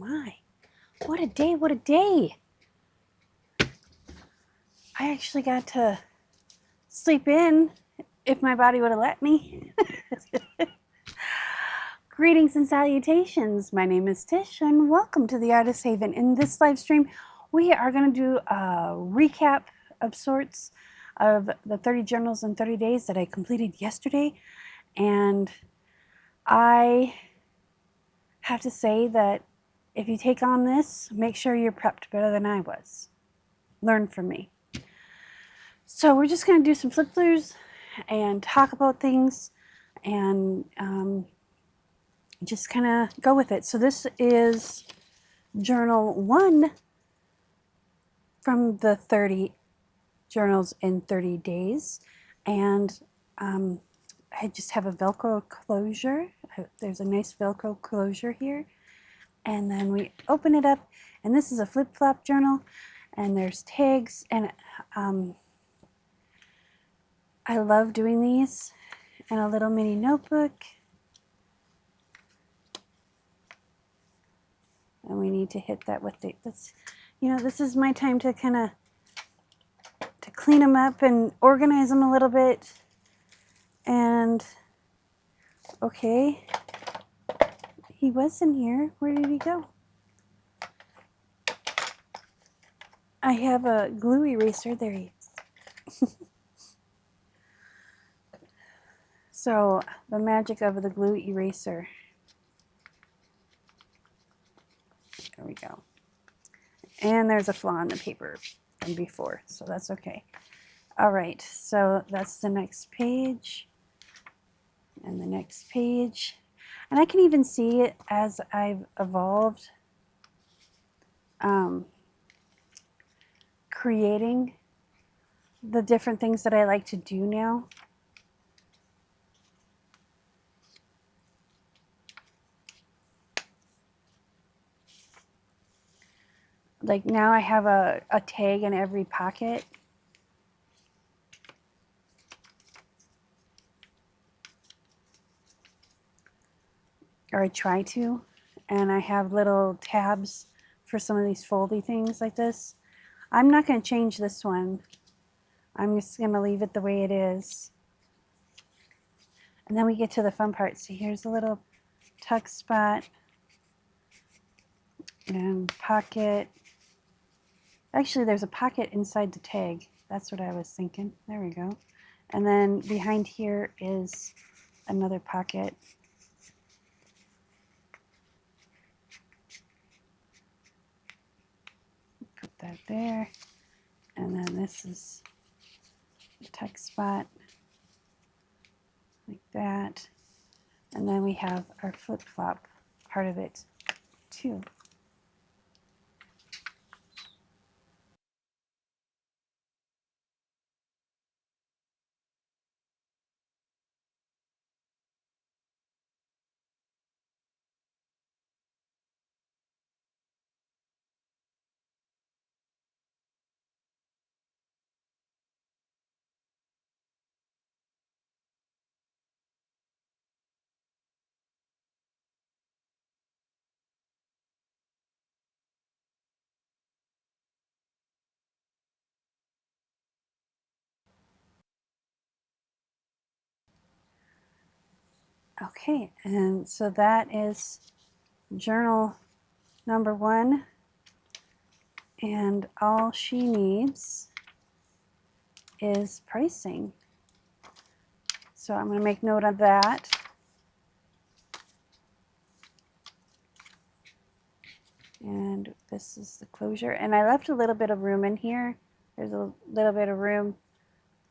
my. What a day, what a day. I actually got to sleep in if my body would have let me. Greetings and salutations. My name is Tish and welcome to the Artist Haven. In this live stream, we are going to do a recap of sorts of the 30 journals in 30 days that I completed yesterday. And I have to say that if you take on this, make sure you're prepped better than I was. Learn from me. So we're just going to do some flip throughs and talk about things and just kind of go with it. So this is journal 1 from the 30 journals in 30 days. And I just have a Velcro closure. There's a nice Velcro closure here. And then we open it up, and this is a flip-flop journal, and there's tags, and I love doing these, and a little mini notebook. And we need to hit that with the, this is my time to kind of, to clean them up and organize them a little bit. And, okay, he was in here. Where did he go? I have a glue eraser. There he is. So, the magic of the glue eraser. There we go. And there's a flaw in the paper from before, so that's okay. All right, so that's the next page. And the next page. And I can even see it as I've evolved, creating the different things that I like to do now. Like now I have a tag in every pocket. Or I try to. And I have little tabs for some of these foldy things like this. I'm not going to change this one. I'm just going to leave it the way it is. And then we get to the fun part. So here's a little tuck spot. And pocket. Actually, there's a pocket inside the tag. That's what I was thinking. There we go. And then behind here is another pocket. Put that there. And then this is the tuck spot. Like that. And then we have our flip-flop part of it too. Okay, and so that is journal number 1. And all she needs is pricing. So I'm going to make note of that. And this is the closure. And I left a little bit of room in here. There's a little bit of room,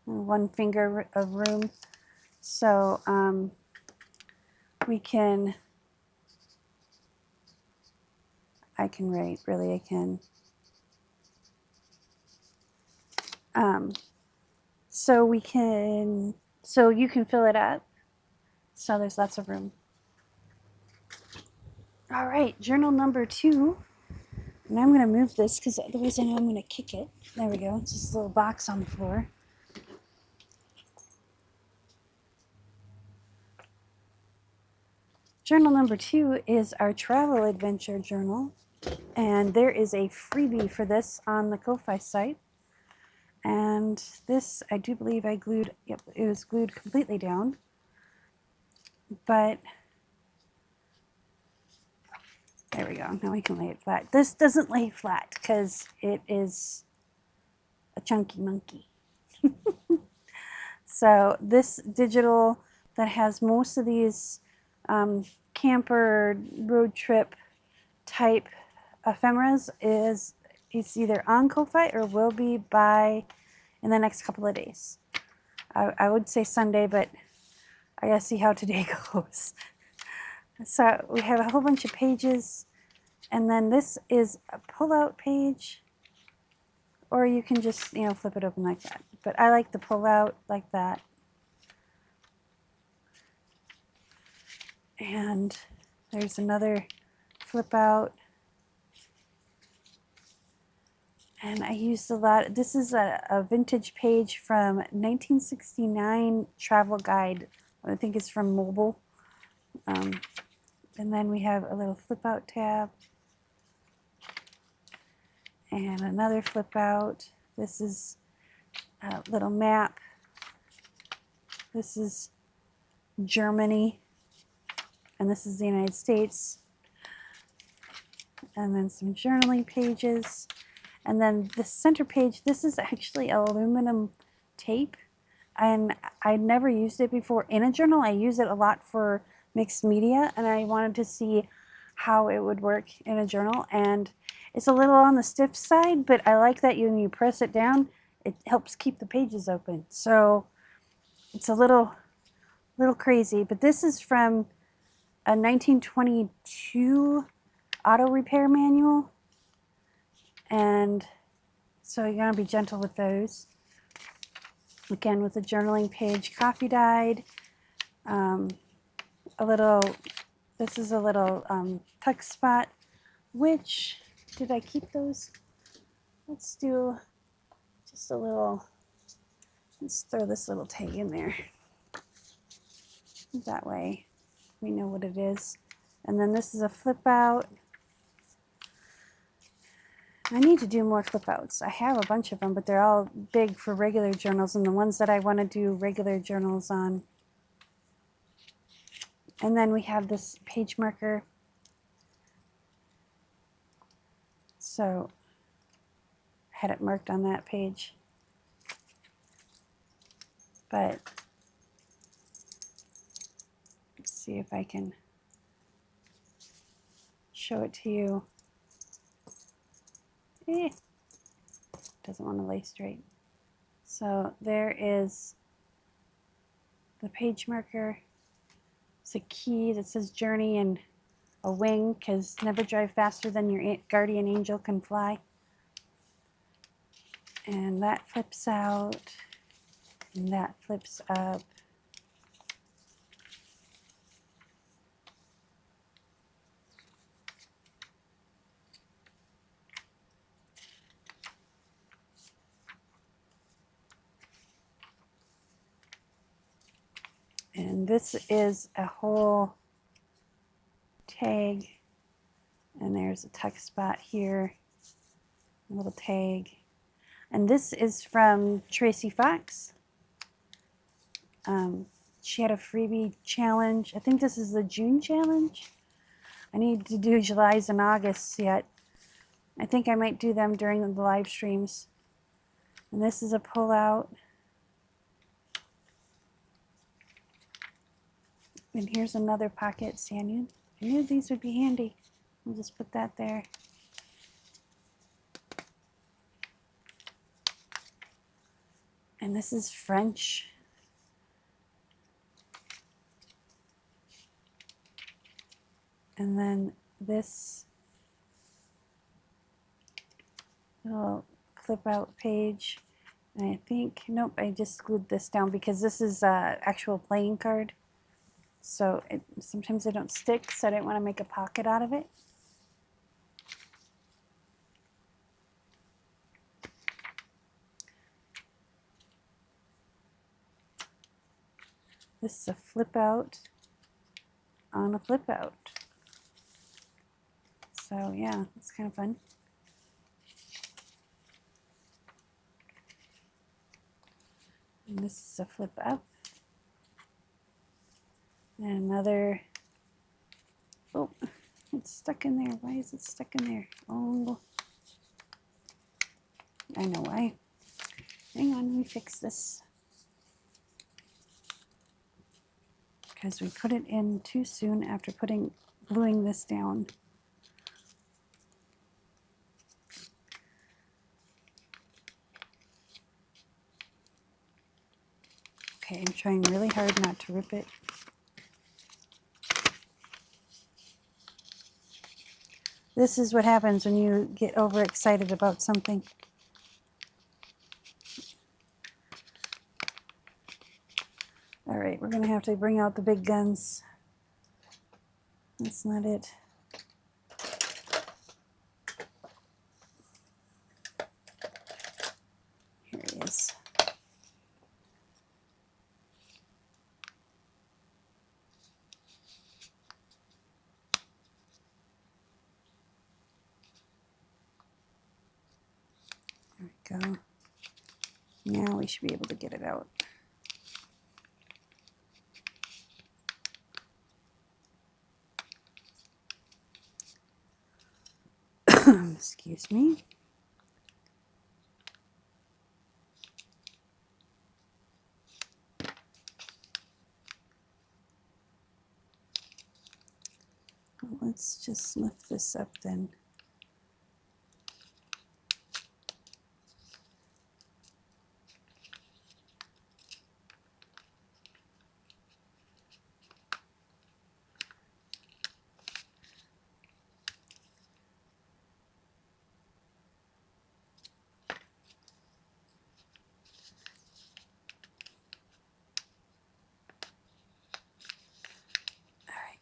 1 finger of room. So I can write, really I can. So you can fill it up. So there's lots of room. All right, journal number 2. And I'm going to move this because otherwise I know I'm going to kick it. There we go. It's just a little box on the floor. Journal number 2 is our travel adventure journal. And there is a freebie for this on the Ko-Fi site. And this, I do believe I glued, yep, it was glued completely down. But there we go, now we can lay it flat. This doesn't lay flat because it is a chunky monkey. So this digital that has most of these camper road trip type ephemeras it's either on Ko-Fi or will be by in the next couple of days. I would say Sunday, but I gotta see how today goes. So we have a whole bunch of pages, and then this is a pull-out page, or you can just, you know, flip it open like that. But I like the pull-out like that. And there's another flip out. And I used a lot. This is a vintage page from 1969 travel guide. I think it's from Mobile. And then we have a little flip out tab. And another flip out. This is a little map. This is Germany. And this is the United States. And then some journaling pages. And then the center page, this is actually aluminum tape. And I never used it before in a journal. I use it a lot for mixed media, and I wanted to see how it would work in a journal. And it's a little on the stiff side, but I like that when you press it down, it helps keep the pages open. So it's a little crazy, but this is from a 1922 auto repair manual. And so you're gonna be gentle with those. Again, with the journaling page, coffee dyed, this is a little tuck spot, which, did I keep those? Let's do just a little, let's throw this little tag in there. That way we know what it is. And then this is a flip out. I need to do more flip outs. I have a bunch of them, but they're all big for regular journals and the ones that I want to do regular journals on. And then we have this page marker. So I had it marked on that page. But let's see if I can show it to you. Doesn't want to lay straight. So there is the page marker. It's a key that says journey and a wing, because never drive faster than your guardian angel can fly. And that flips out, and that flips up. And this is a whole tag, and there's a tuck spot here, a little tag. And this is from Tracy Fox. She had a freebie challenge. I think this is the June challenge. I need to do July's and August's yet. I think I might do them during the live streams. And this is a pull out. And here's another pocket. See, I knew these would be handy. I'll just put that there. And this is French. And then this little flip out page. And I think, nope, I just glued this down because this is an actual playing card. So sometimes they don't stick, so I didn't want to make a pocket out of it. This is a flip out on a flip out. So yeah, it's kind of fun. And this is a flip up. And another, oh, it's stuck in there. Why is it stuck in there? Oh, I know why. Hang on, let me fix this. Because we put it in too soon after gluing this down. Okay, I'm trying really hard not to rip it. This is what happens when you get overexcited about something. All right, we're gonna have to bring out the big guns. That's not it. Here he is. There we go. Now we should be able to get it out. Excuse me. Well, let's just lift this up then.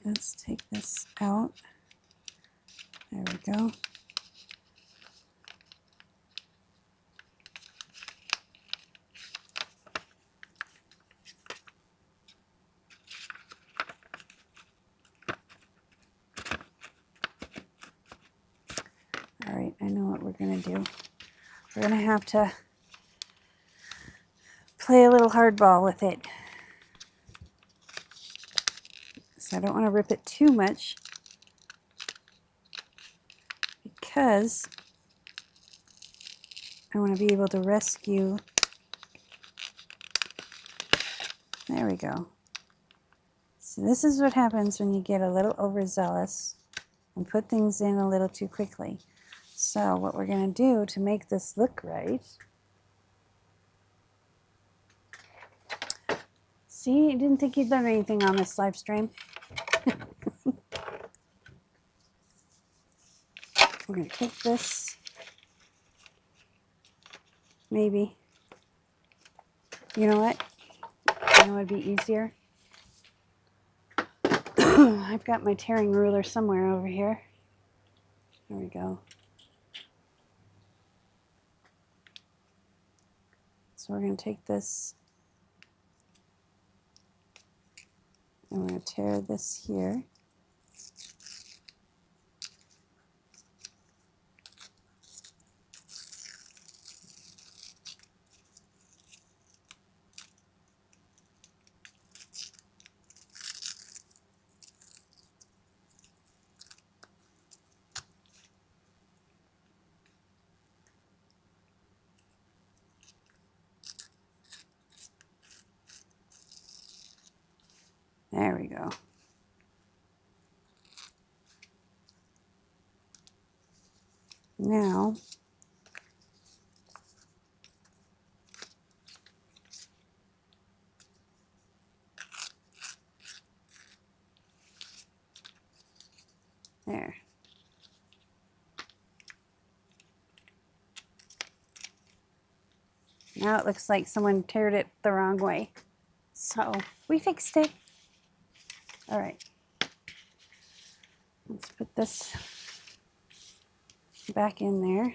Let's take this out. There we go. All right, I know what we're gonna do. We're gonna have to play a little hardball with it. So I don't want to rip it too much because I want to be able to rescue. There we go. So this is what happens when you get a little overzealous and put things in a little too quickly. So what we're going to do to make this look right. See, I didn't think you'd done anything on this live stream. We're going to take this, maybe, you know what? You know what would be easier? I've got my tearing ruler somewhere over here. There we go. So we're going to take this and we're going to tear this here. There we go. Now, there. Now it looks like someone teared it the wrong way. So we fixed it. All right. Let's put this back in there.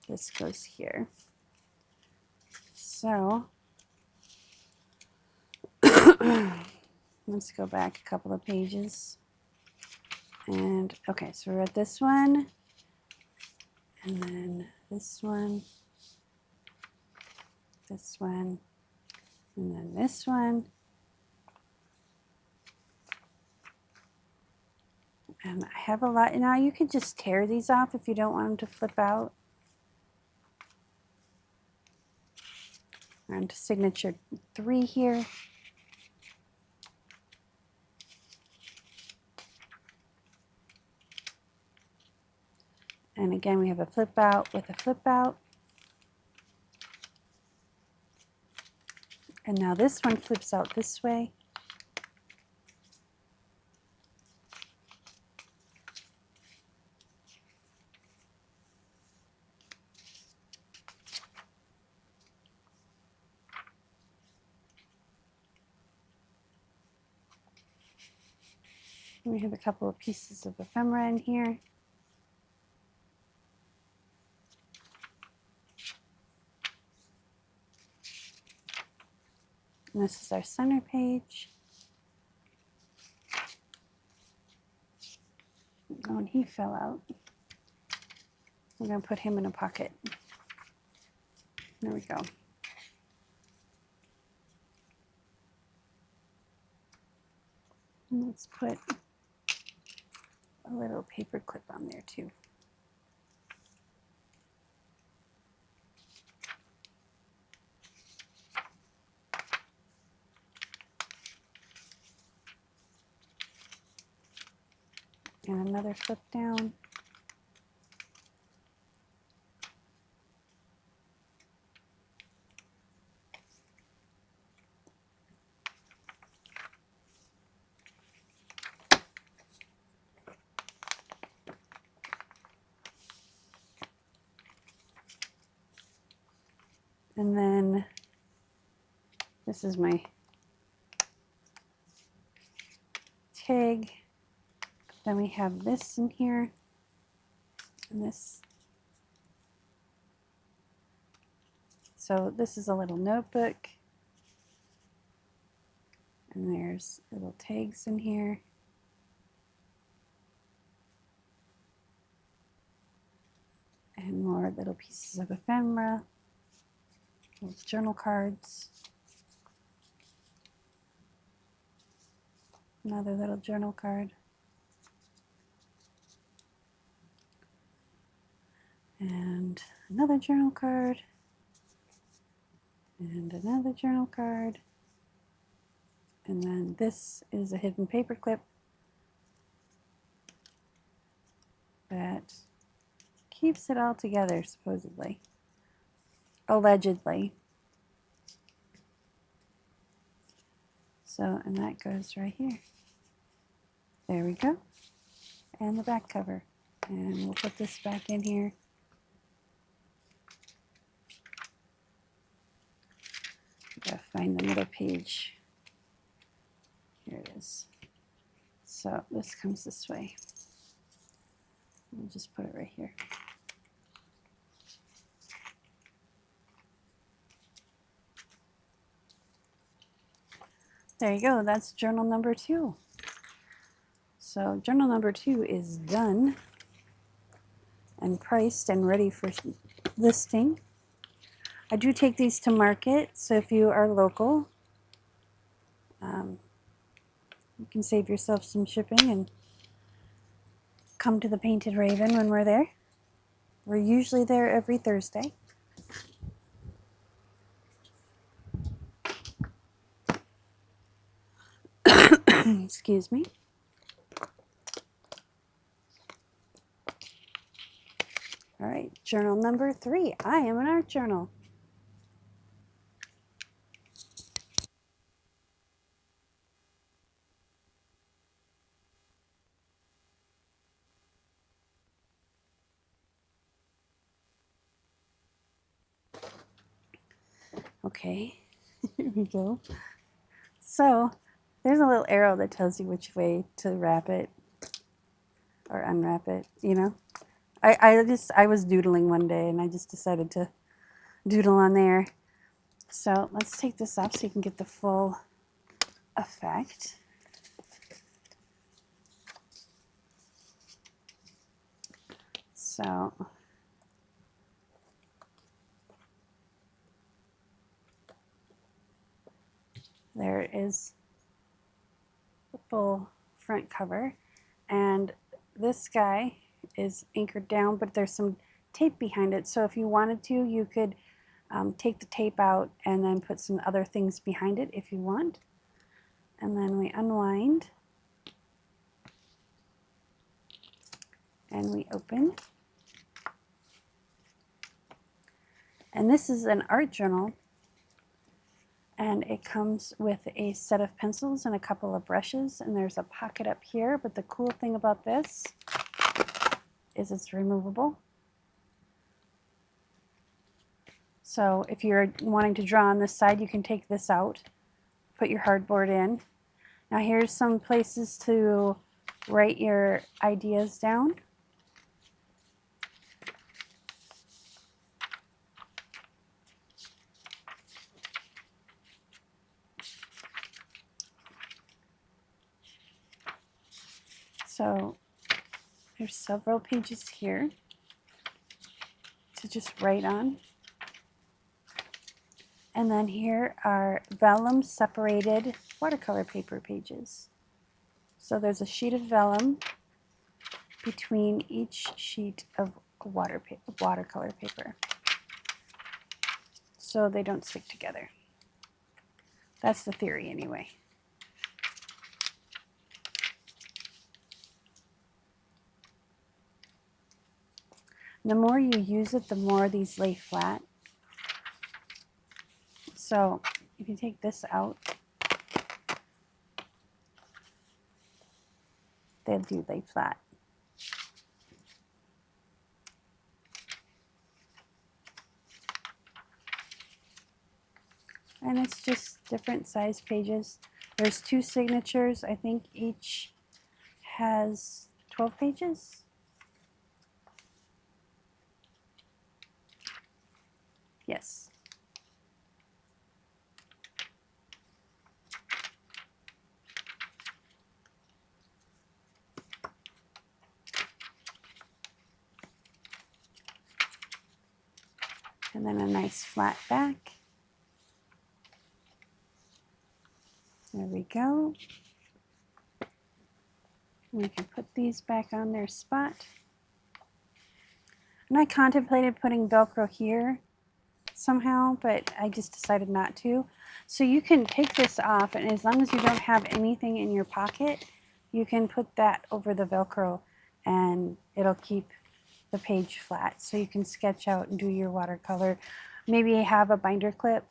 This goes here. So Let's go back a couple of pages. And okay, so we're at this one, and then this one, and then this one. And I have a lot. Now you could just tear these off if you don't want them to flip out. And signature 3 here. And again, we have a flip out with a flip out. And now this one flips out this way. And we have a couple of pieces of ephemera in here. And this is our center page. Oh, and he fell out. I'm going to put him in a pocket. There we go. And let's put a little paper clip on there too. And another flip down. And then this is my tag. Then we have this in here, and this. So this is a little notebook, and there's little tags in here. And more little pieces of ephemera, little journal cards. Another little journal card. And another journal card. And another journal card. And then this is a hidden paper clip that keeps it all together, supposedly. Allegedly. So, and that goes right here. There we go. And the back cover. And we'll put this back in here. Gotta find the middle page. Here it is. So this comes this way. We'll just put it right here. There you go. That's journal number 2. So journal number 2 is done and priced and ready for listing. I do take these to market, so if you are local, you can save yourself some shipping and come to the Painted Raven when we're there. We're usually there every Thursday. Excuse me. All right, journal number 3. I am an art journal. Okay, here we go. So there's a little arrow that tells you which way to wrap it or unwrap it, you know. I was doodling one day and I just decided to doodle on there. So let's take this off so you can get the full effect. So there is the full front cover, and this guy is anchored down, but there's some tape behind it, so if you wanted to, you could take the tape out and then put some other things behind it if you want. And then we unwind and we open. And this is an art journal, and it comes with a set of pencils and a couple of brushes, and there's a pocket up here, but the cool thing about this is it's removable. So if you're wanting to draw on this side, you can take this out, put your hardboard in. Now here's some places to write your ideas down. So there's several pages here to just write on. And then here are vellum separated watercolor paper pages. So there's a sheet of vellum between each sheet of watercolor paper, so they don't stick together. That's the theory anyway. The more you use it, the more these lay flat. So if you take this out, they do lay flat. And it's just different size pages. There's 2 signatures. I think each has 12 pages. Yes. And then a nice flat back. There we go. We can put these back on their spot. And I contemplated putting Velcro here somehow, but I just decided not to. So you can take this off, and as long as you don't have anything in your pocket, you can put that over the Velcro and it'll keep the page flat. So you can sketch out and do your watercolor. Maybe have a binder clip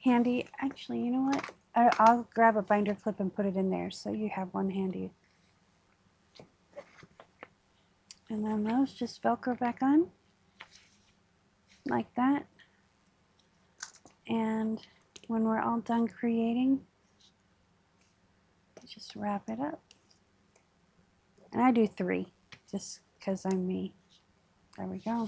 handy. Actually, you know what? I'll grab a binder clip and put it in there so you have one handy. And then those just Velcro back on like that. And when we're all done creating, just wrap it up. And I do 3 just because I'm me. There we go.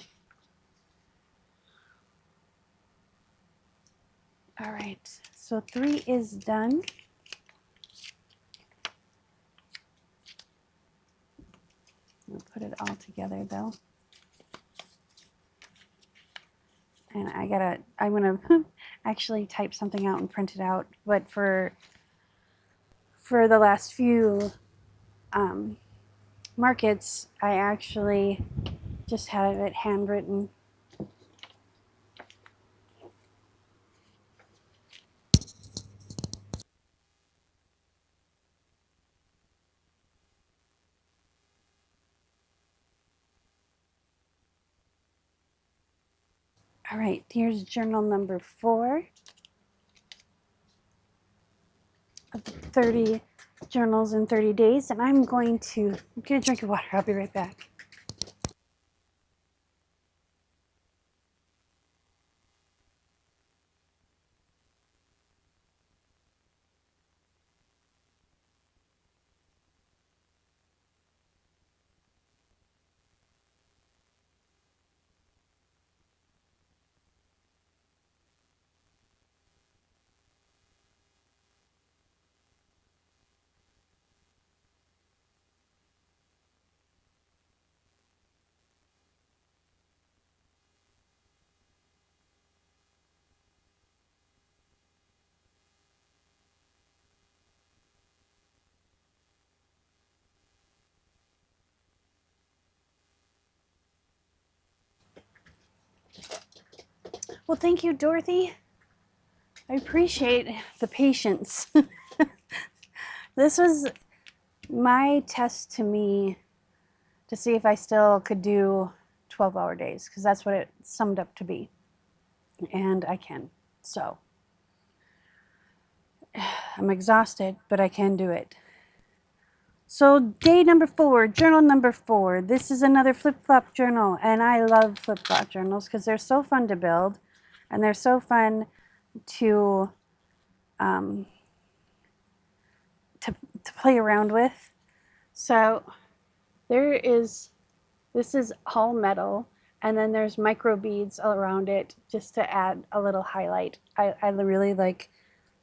All right, so 3 is done. We'll put it all together though. And I'm gonna actually type something out and print it out. But for the last few markets, I actually just had it handwritten. All right, here's journal number 4 of the 30 journals in 30 days. And I'm gonna drink of water. I'll be right back. Well, thank you, Dorothy. I appreciate the patience. This was my test to me to see if I still could do 12-hour days, because that's what it summed up to be. And I can. So I'm exhausted, but I can do it. So day number 4, journal number 4. This is another flip-flop journal, and I love flip-flop journals because they're so fun to build, and they're so fun to play around with. So this is all metal, and then there's micro beads all around it just to add a little highlight. I really like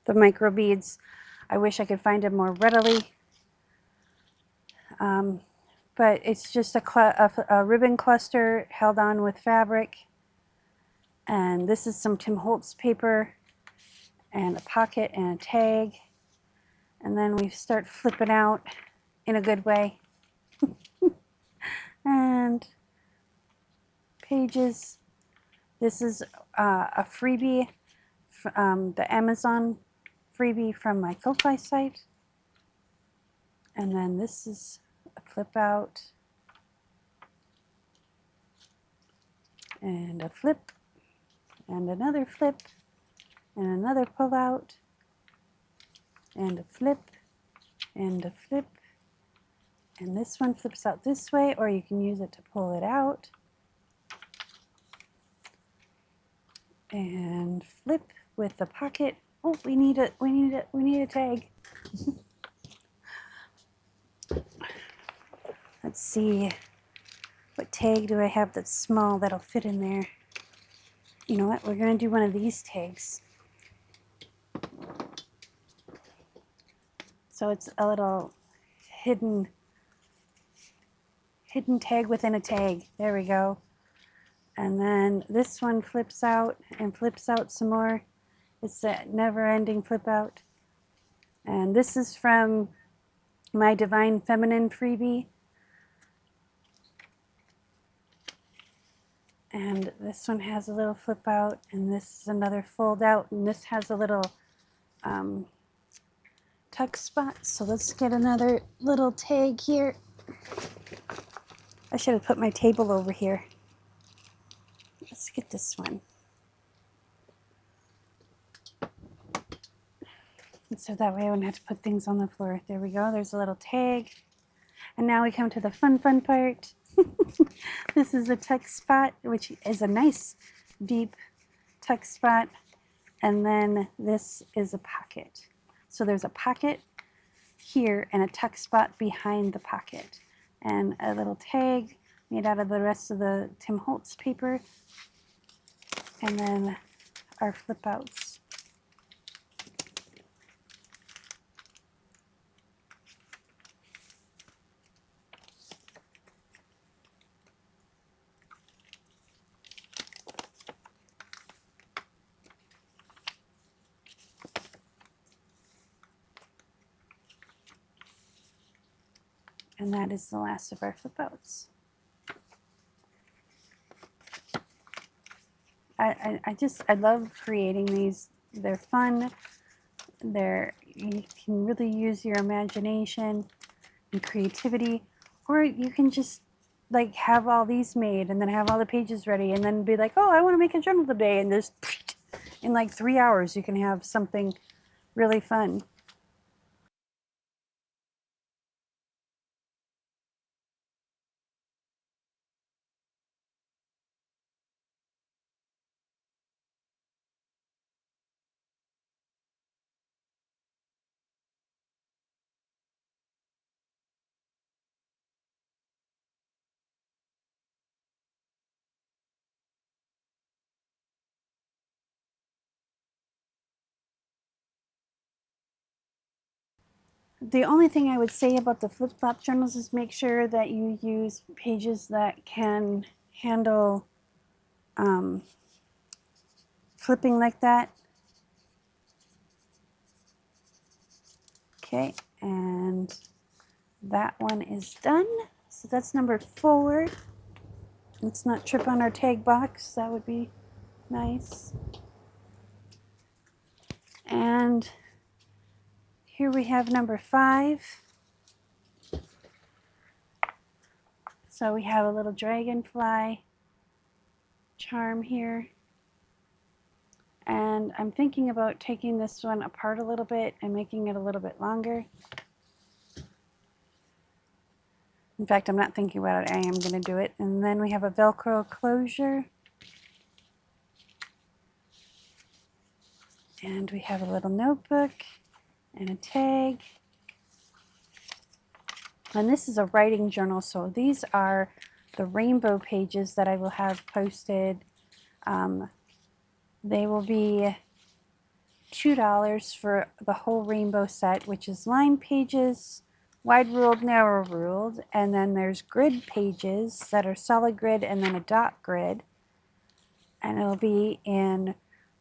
the micro beads. I wish I could find them more readily. But it's just a ribbon cluster held on with fabric. And this is some Tim Holtz paper and a pocket and a tag. And then we start flipping out in a good way. And pages. This is a freebie, the Amazon freebie from my Ko-Fi site. And then this is a flip out and a flip and another flip and another pull out and a flip and a flip. And this one flips out this way, or you can use it to pull it out. And flip with the pocket. Oh, we need a tag. Let's see, what tag do I have that's small that'll fit in there? You know what, we're gonna do one of these tags. So it's a little hidden tag within a tag. There we go. And then this one flips out and flips out some more. It's that never-ending flip out. And this is from my Divine Feminine freebie. And this one has a little flip out, and this is another fold out, and this has a little tuck spot. So let's get another little tag here. I should have put my table over here. Let's get this one. And so that way I wouldn't have to put things on the floor. There we go. There's a little tag. And now we come to the fun part. This is a tuck spot, which is a nice deep tuck spot. And then this is a pocket. So there's a pocket here and a tuck spot behind the pocket. And a little tag made out of the rest of the Tim Holtz paper. And then our flip outs. And that is the last of our flip outs. I love creating these. They're fun. You can really use your imagination and creativity, or you can just like have all these made and then have all the pages ready and then be like, oh, I want to make a journal today, and just in like 3 hours you can have something really fun. The only thing I would say about the flip-flop journals is make sure that you use pages that can handle flipping like that. Okay, and that one is done. So that's number 4. Let's not trip on our tag box. That would be Nice. And here we have number 5. So we have a little dragonfly charm here. And I'm thinking about taking this one apart a little bit and making it a little bit longer. In fact, I'm not thinking about it, I am going to do it. And then we have a Velcro closure. And we have a little notebook and a tag. And this is a writing journal, so these are the rainbow pages that I will have posted. They will be $2 for the whole rainbow set, which is line pages, wide ruled, narrow ruled, and then there's grid pages that are solid grid and then a dot grid. And it'll be in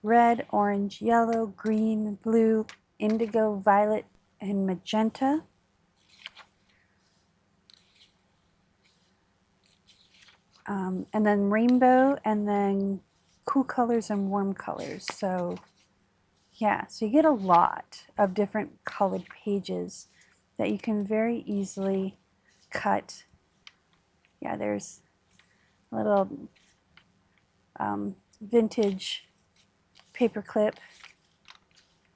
red, orange, yellow, green, blue, indigo, violet, and magenta. And then rainbow, and then cool colors and warm colors. So yeah, so you get a lot of different colored pages that you can very easily cut. Yeah, there's a little vintage paper clip.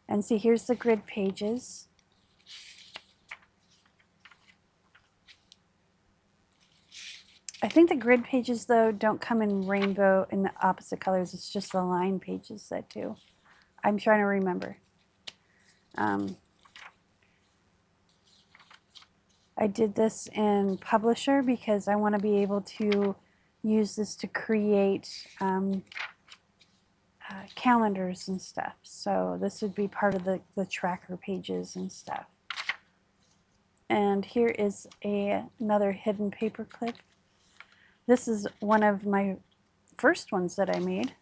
And see, here's the grid pages. I think the grid pages, though, don't come in rainbow in the opposite colors. It's just the line pages that do. I'm trying to remember. I did this in Publisher because I want to be able to use this to create calendars and stuff. So this would be part of the tracker pages and stuff. And here is another hidden paper clip. This is one of my first ones that I made.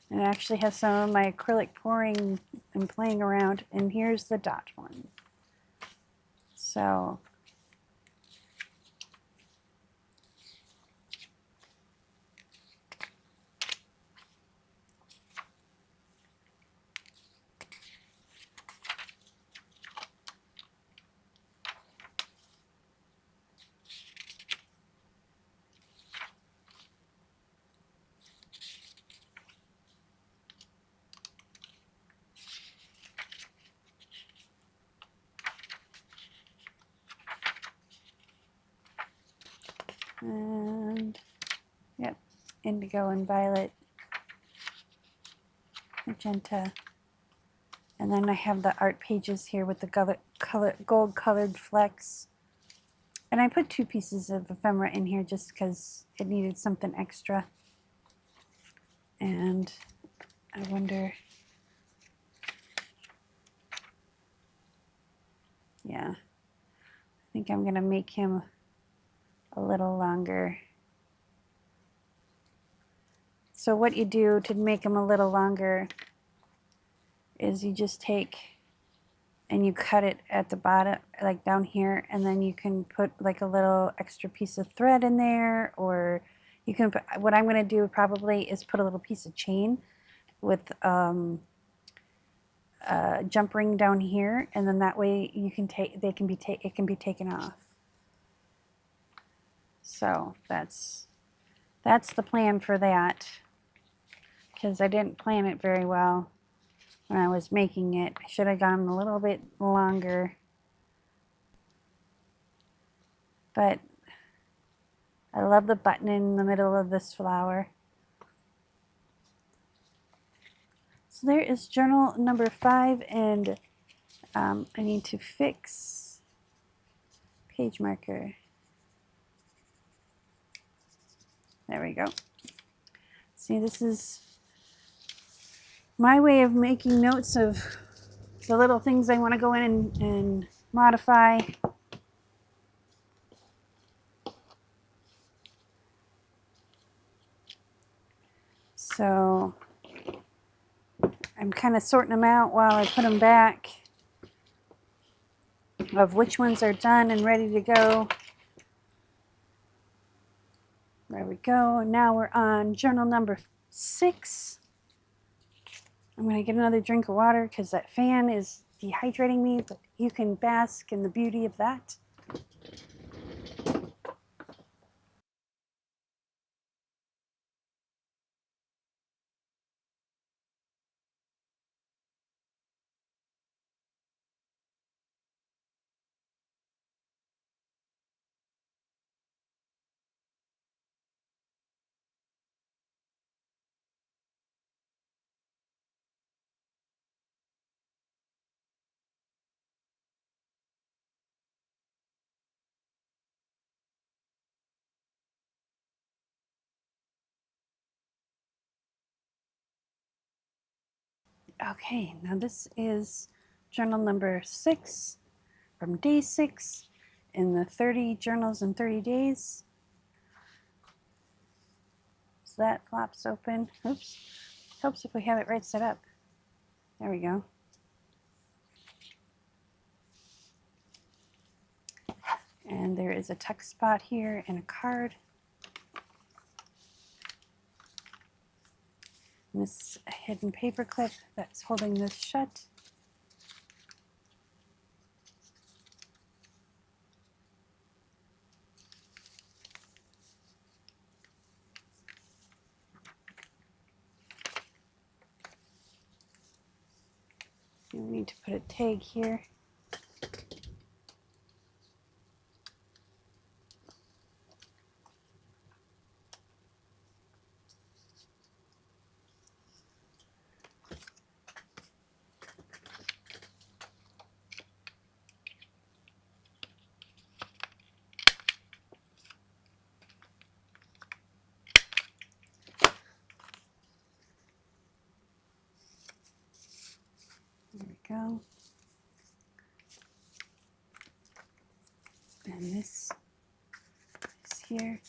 And it actually has some of my acrylic pouring and playing around. And here's the dot one. So and yep, indigo and violet, magenta. And then I have the art pages here with the gold colored flecks. And I put 2 pieces of ephemera in here just because it needed something extra. And I wonder, yeah, I think I'm going to make him a little longer. So what you do to make them a little longer is you just take and you cut it at the bottom, like down here, and then you can put like a little extra piece of thread in there, or you can put, what I'm going to do probably is put a little piece of chain with a jump ring down here, and then that way you can take, it can be taken off. So that's the plan for that, because I didn't plan it very well when I was making it. I should have gone a little bit longer, but I love the button in the middle of this flower. So there is journal number 5, and I need to fix page marker. There we go. See, this is my way of making notes of the little things I want to go in and modify. So I'm kind of sorting them out while I put them back, of which ones are done and ready to go. There we go. Now we're on journal number 6. I'm going to get another drink of water because that fan is dehydrating me, but you can bask in the beauty of that. Okay, now this is journal number 6 from day 6 in the 30 journals in 30 days. So that flops open. Oops. Helps if we have it right set up. There we go. And there is a text spot here and a card. And this is a hidden paper clip that's holding this shut. You need to put a tag here. There we go. And this is here.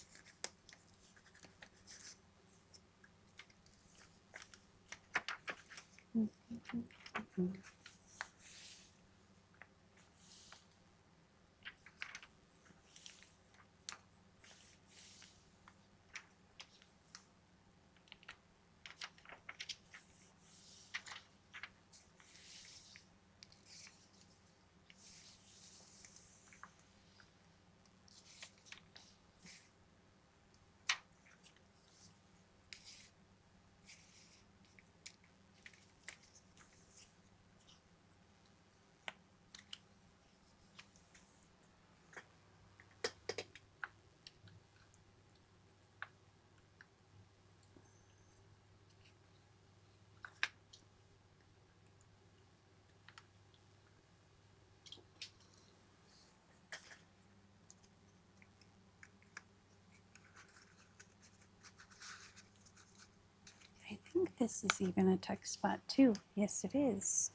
I think this is even a text spot too. Yes, it is.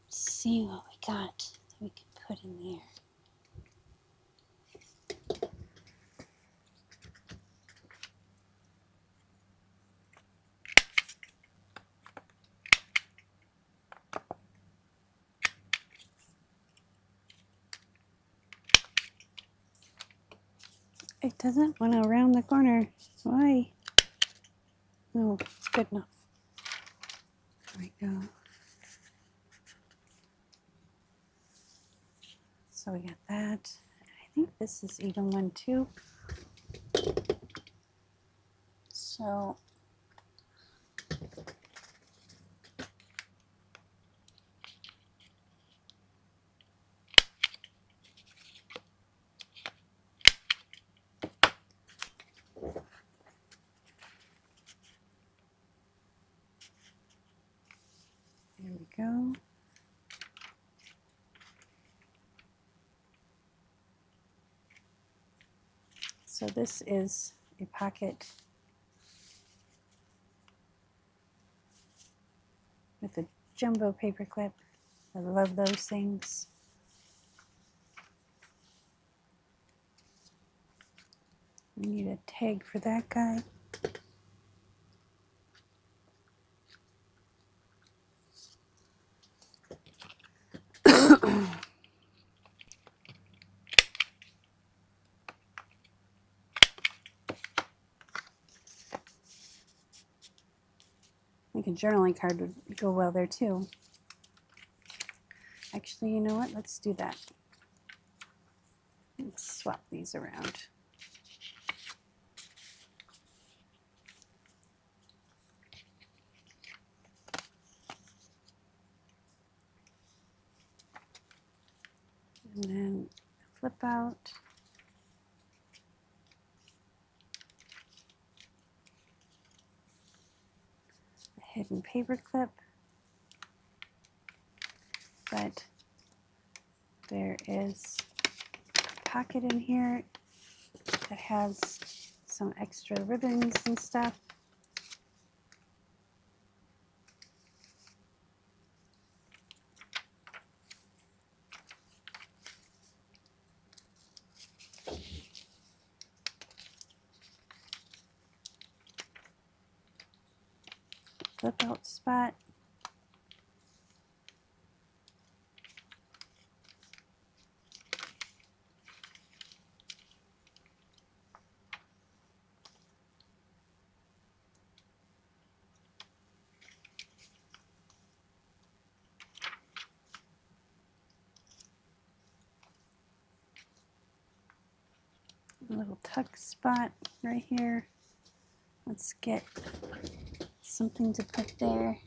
Let's see what we got that we can put in there. It doesn't want to round the corner. Why? No, it's good enough. There we go. So we got that. I think this is even one too. So there we go. So this is a pocket with a jumbo paper clip. I love those things. We need a tag for that guy. journaling card would go well there too. Actually, you know what? Let's do that. Let's swap these around. And then flip out. A hidden paper clip. But there is a pocket in here that has some extra ribbons and stuff. Flip out spot. A little tuck spot right here. Let's get something to put there.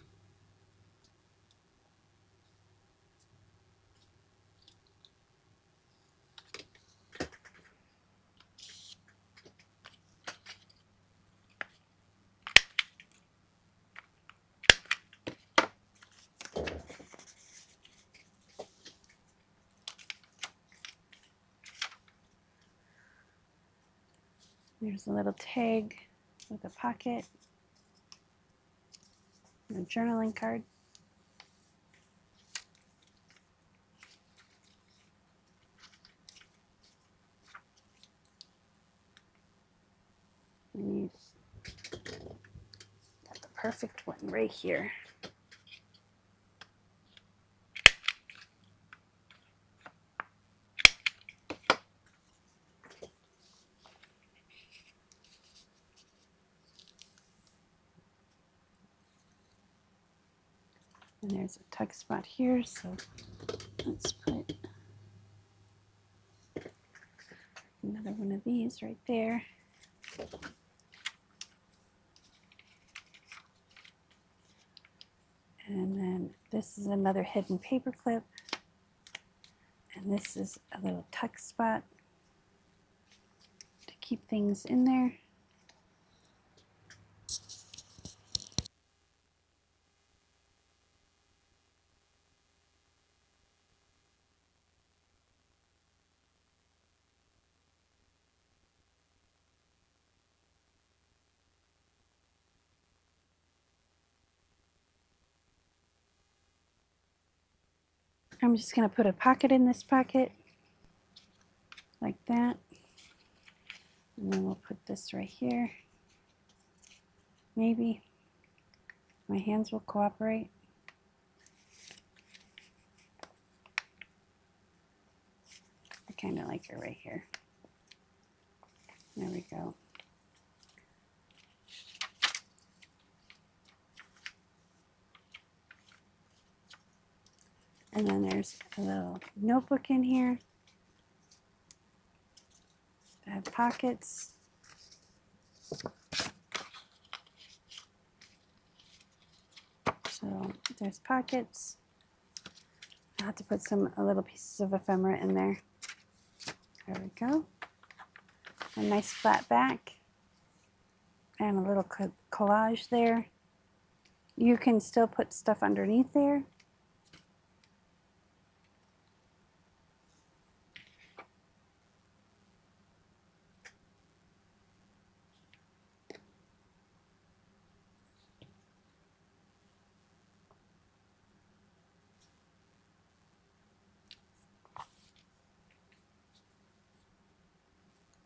There's a little tag with a pocket, and a journaling card. And got the perfect one right here. And there's a tuck spot here, so let's put another one of these right there. And then this is another hidden paper clip. And this is a little tuck spot to keep things in there. I'm just going to put a pocket in this pocket, like that. And then we'll put this right here. Maybe. My hands will cooperate. I kind of like it right here. There we go. And then there's a little notebook in here. I have pockets. So there's pockets. I have to put a little pieces of ephemera in there. There we go. A nice flat back. And a little collage there. You can still put stuff underneath there.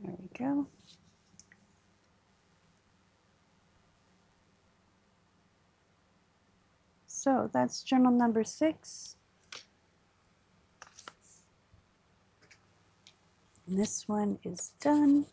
There we go. So that's journal number 6. And this one is done.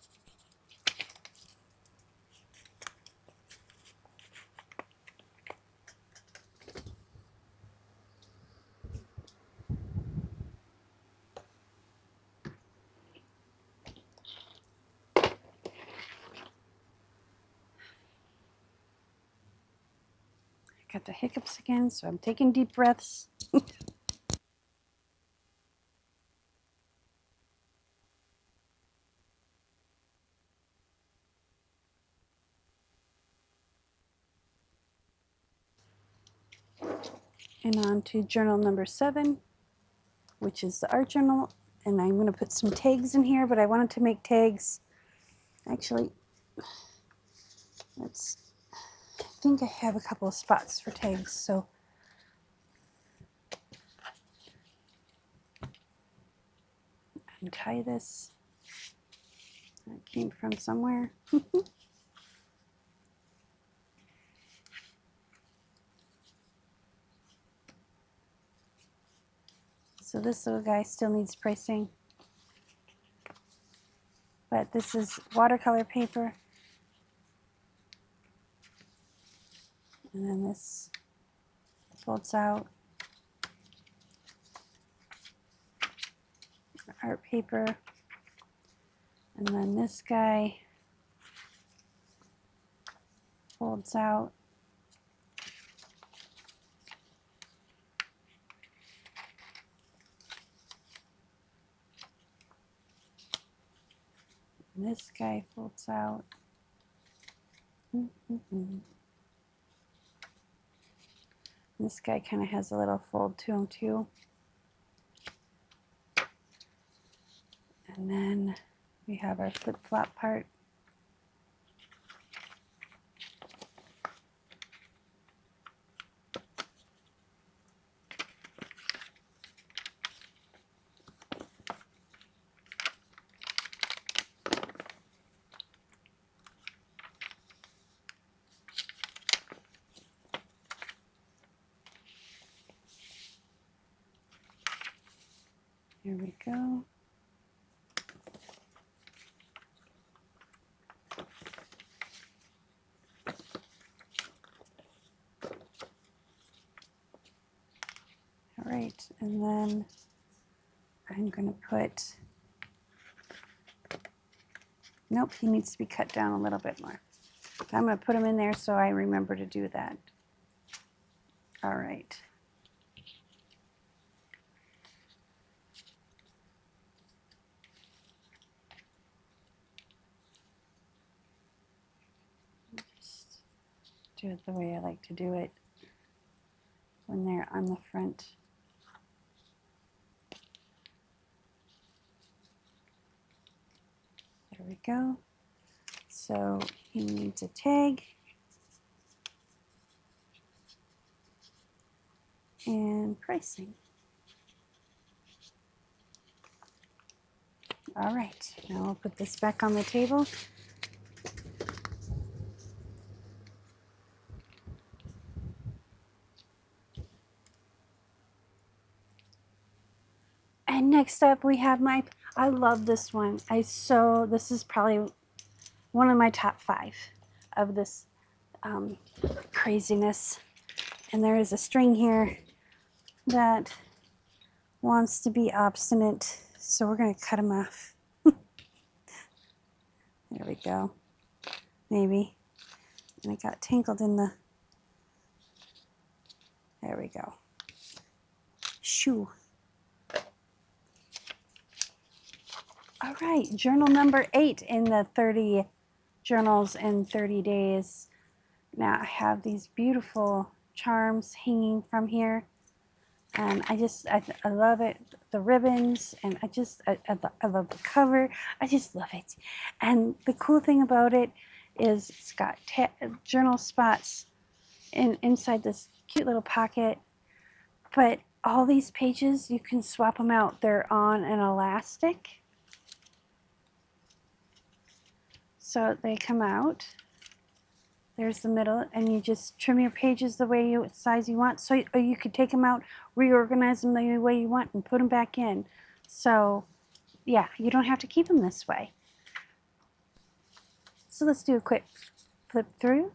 got the hiccups again, so I'm taking deep breaths. And on to journal number 7, which is the art journal. And I'm going to put some tags in here, but I wanted to make tags. Actually, I think I have a couple of spots for tags, so untie this. That came from somewhere. So this little guy still needs pricing. But this is watercolor paper. And then this folds out. Art paper. And then this guy folds out. And this guy folds out. This guy kind of has a little fold to him too. And then we have our flip-flop part. Here we go. All right, and then I'm going to put, nope, he needs to be cut down a little bit more. I'm going to put him in there so I remember to do that. All right. Just do it the way I like to do it when they're on the front. There we go. So he needs a tag. And pricing. All right, now we'll put this back on the table. And next up we have I love this one. This is probably one of my top 5 of this craziness. And there is a string here that wants to be obstinate, so we're going to cut him off. There we go. Maybe. And it got tangled in the... There we go. Shoo. All right, journal number 8 in the 30 journals in 30 days. Now I have these beautiful charms hanging from here. And I love it. The ribbons, and I love the cover. I just love it. And the cool thing about it is it's got journal spots inside this cute little pocket. But all these pages, you can swap them out. They're on an elastic. So they come out. There's the middle, and you just trim your pages the way size you want. So you could take them out, reorganize them the way you want, and put them back in. So yeah, you don't have to keep them this way. So let's do a quick flip through.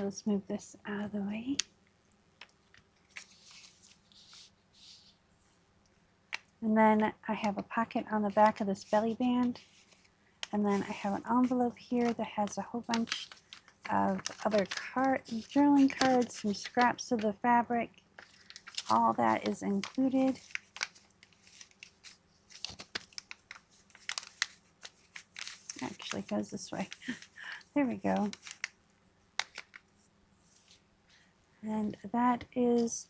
So let's move this out of the way. And then I have a pocket on the back of this belly band. And then I have an envelope here that has a whole bunch of other journaling cards, some scraps of the fabric. All that is included. Actually goes this way. There we go. And that is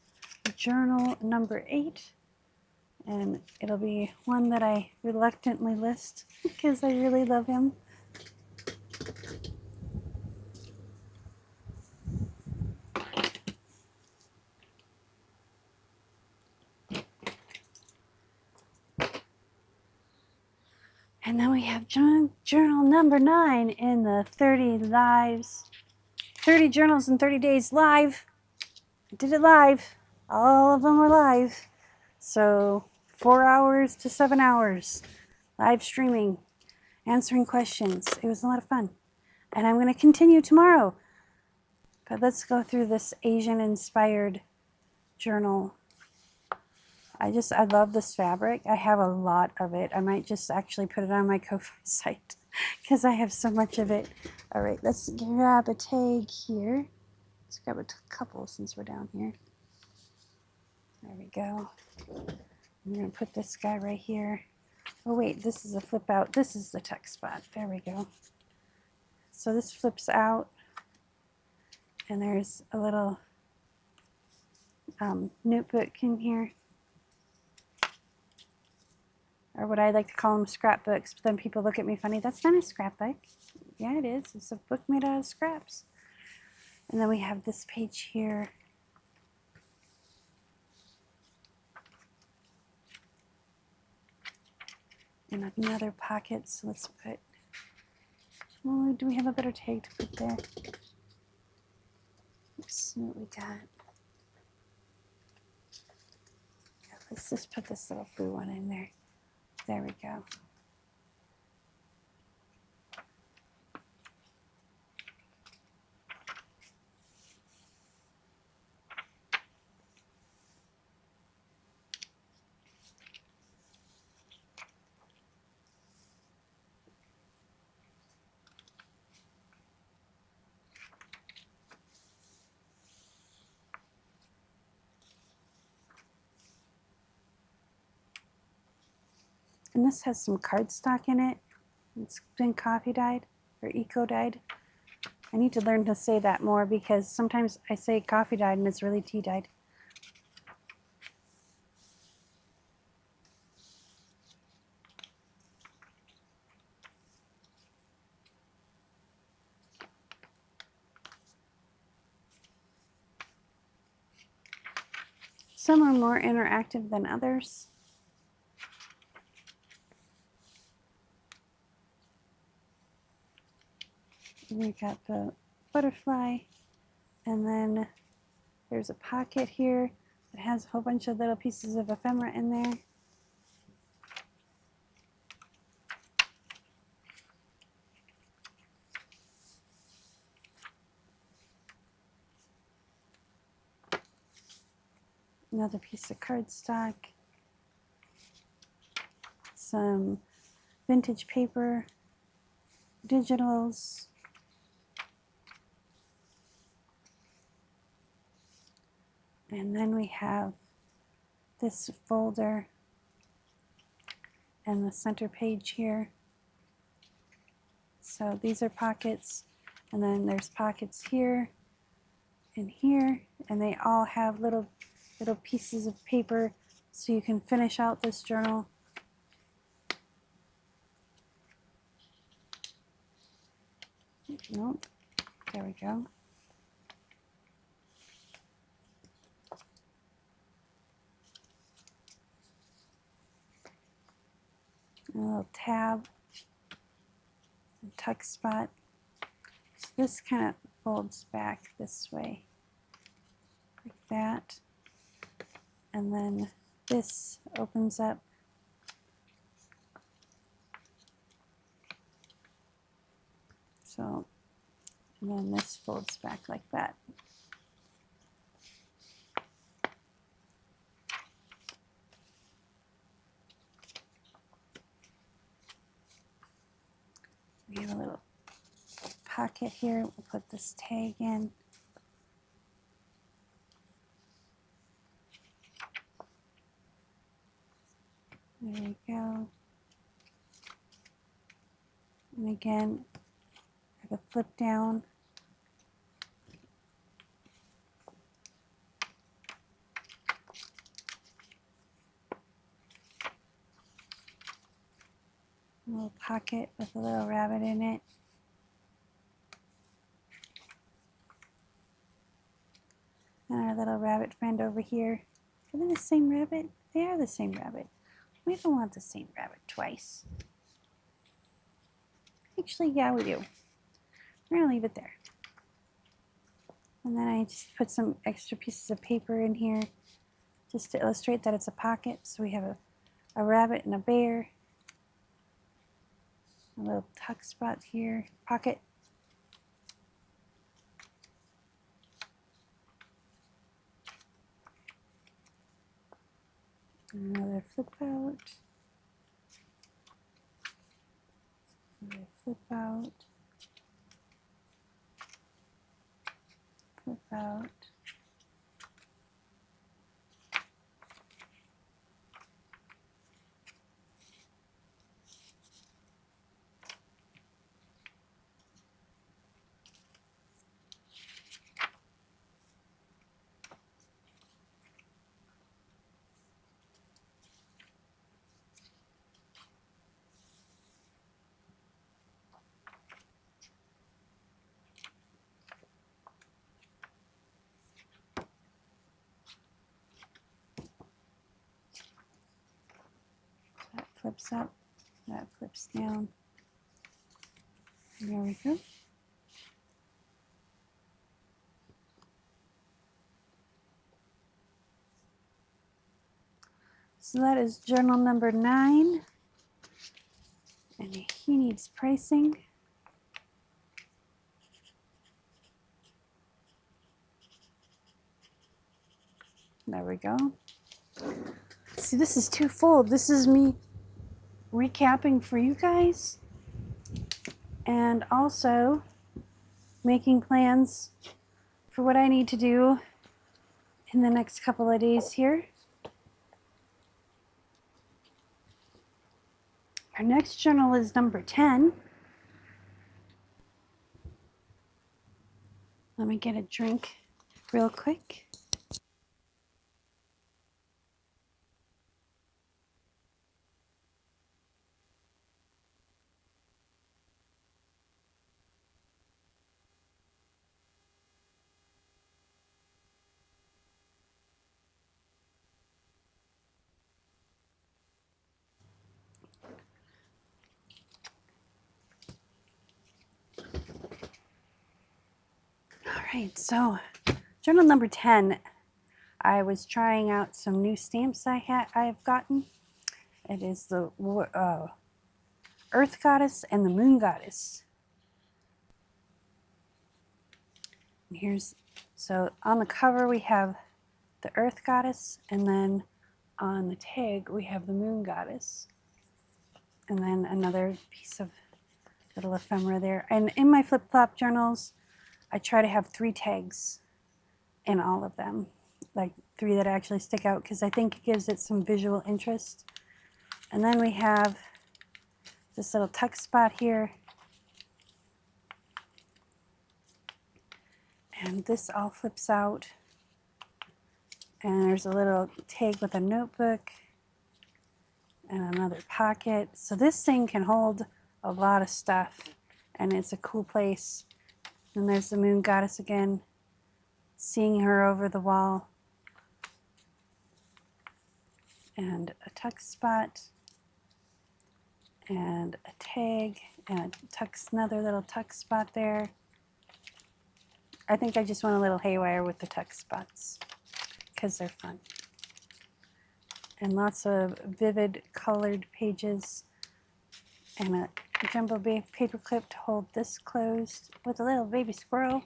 journal number 8. And it'll be one that I reluctantly list because I really love him. And then we have journal number 9 in the 30 journals in 30 days live. I did it live. All of them were live. So 4 hours to 7 hours live streaming, answering questions. It was a lot of fun. And I'm going to continue tomorrow. But let's go through this Asian inspired journal. I love this fabric. I have a lot of it. I might just actually put it on my Ko-fi site because I have so much of it. All right, let's grab a tag here. Let's grab a couple since we're down here. There we go. I'm going to put this guy right here. Oh wait, this is a flip out. This is the text spot. There we go. So this flips out and there's a little notebook in here. Or what I like to call them scrapbooks, but then people look at me funny. That's not a scrapbook. Yeah, it is. It's a book made out of scraps. And then we have this page here. And another pocket. So let's put, oh, do we have a better tag to put there? Let's see what we got. Yeah, let's just put this little blue one in there. There we go. And this has some cardstock in it. It's been coffee dyed or eco dyed. I need to learn to say that more because sometimes I say coffee dyed and it's really tea dyed. Some are more interactive than others. We got the butterfly, and then there's a pocket here that has a whole bunch of little pieces of ephemera in there. Another piece of cardstock, some vintage paper, digitals, and then we have this folder and the center page here. So these are pockets, and then there's pockets here and here, and they all have little pieces of paper so you can finish out this journal. Nope. There we go. A little tab, a tuck spot. So this kind of folds back this way, like that. And then this opens up. So And then this folds back like that. We have a little pocket here. We'll put this tag in. There we go. And again, I have a flip down. A little pocket with a little rabbit in it. And our little rabbit friend over here. Are they the same rabbit? They are the same rabbit. We don't want the same rabbit twice. Actually, yeah, we do. We're gonna leave it there. And then I just put some extra pieces of paper in here just to illustrate that it's a pocket. So we have a rabbit and a bear. A little tuck spot here, pocket. Another flip out. Another flip out. Flip out. That flips up, that flips down. There we go. So that is journal number 9. And he needs pricing. There we go. See, this is twofold. This is me recapping for you guys and also making plans for what I need to do in the next couple of days here. Our next journal is number 10. Let me get a drink real quick. All right, so journal number 10, I was trying out some new stamps I've gotten. It is the Earth Goddess and the Moon Goddess. And so on the cover we have the Earth Goddess, and then on the tag we have the Moon Goddess. And then another piece of little ephemera there. And in my flip-flop journals, I try to have 3 tags in all of them, like 3 that actually stick out, because I think it gives it some visual interest. And then we have this little tuck spot here. And this all flips out. And there's a little tag with a notebook and another pocket. So this thing can hold a lot of stuff, and it's a cool place. And there's the Moon Goddess again, seeing her over the wall. And a tuck spot, and a tag, and another little tuck spot there. I think I just want a little haywire with the tuck spots, because they're fun. And lots of vivid colored pages. and a jumbo paper clip to hold this closed with a little baby squirrel.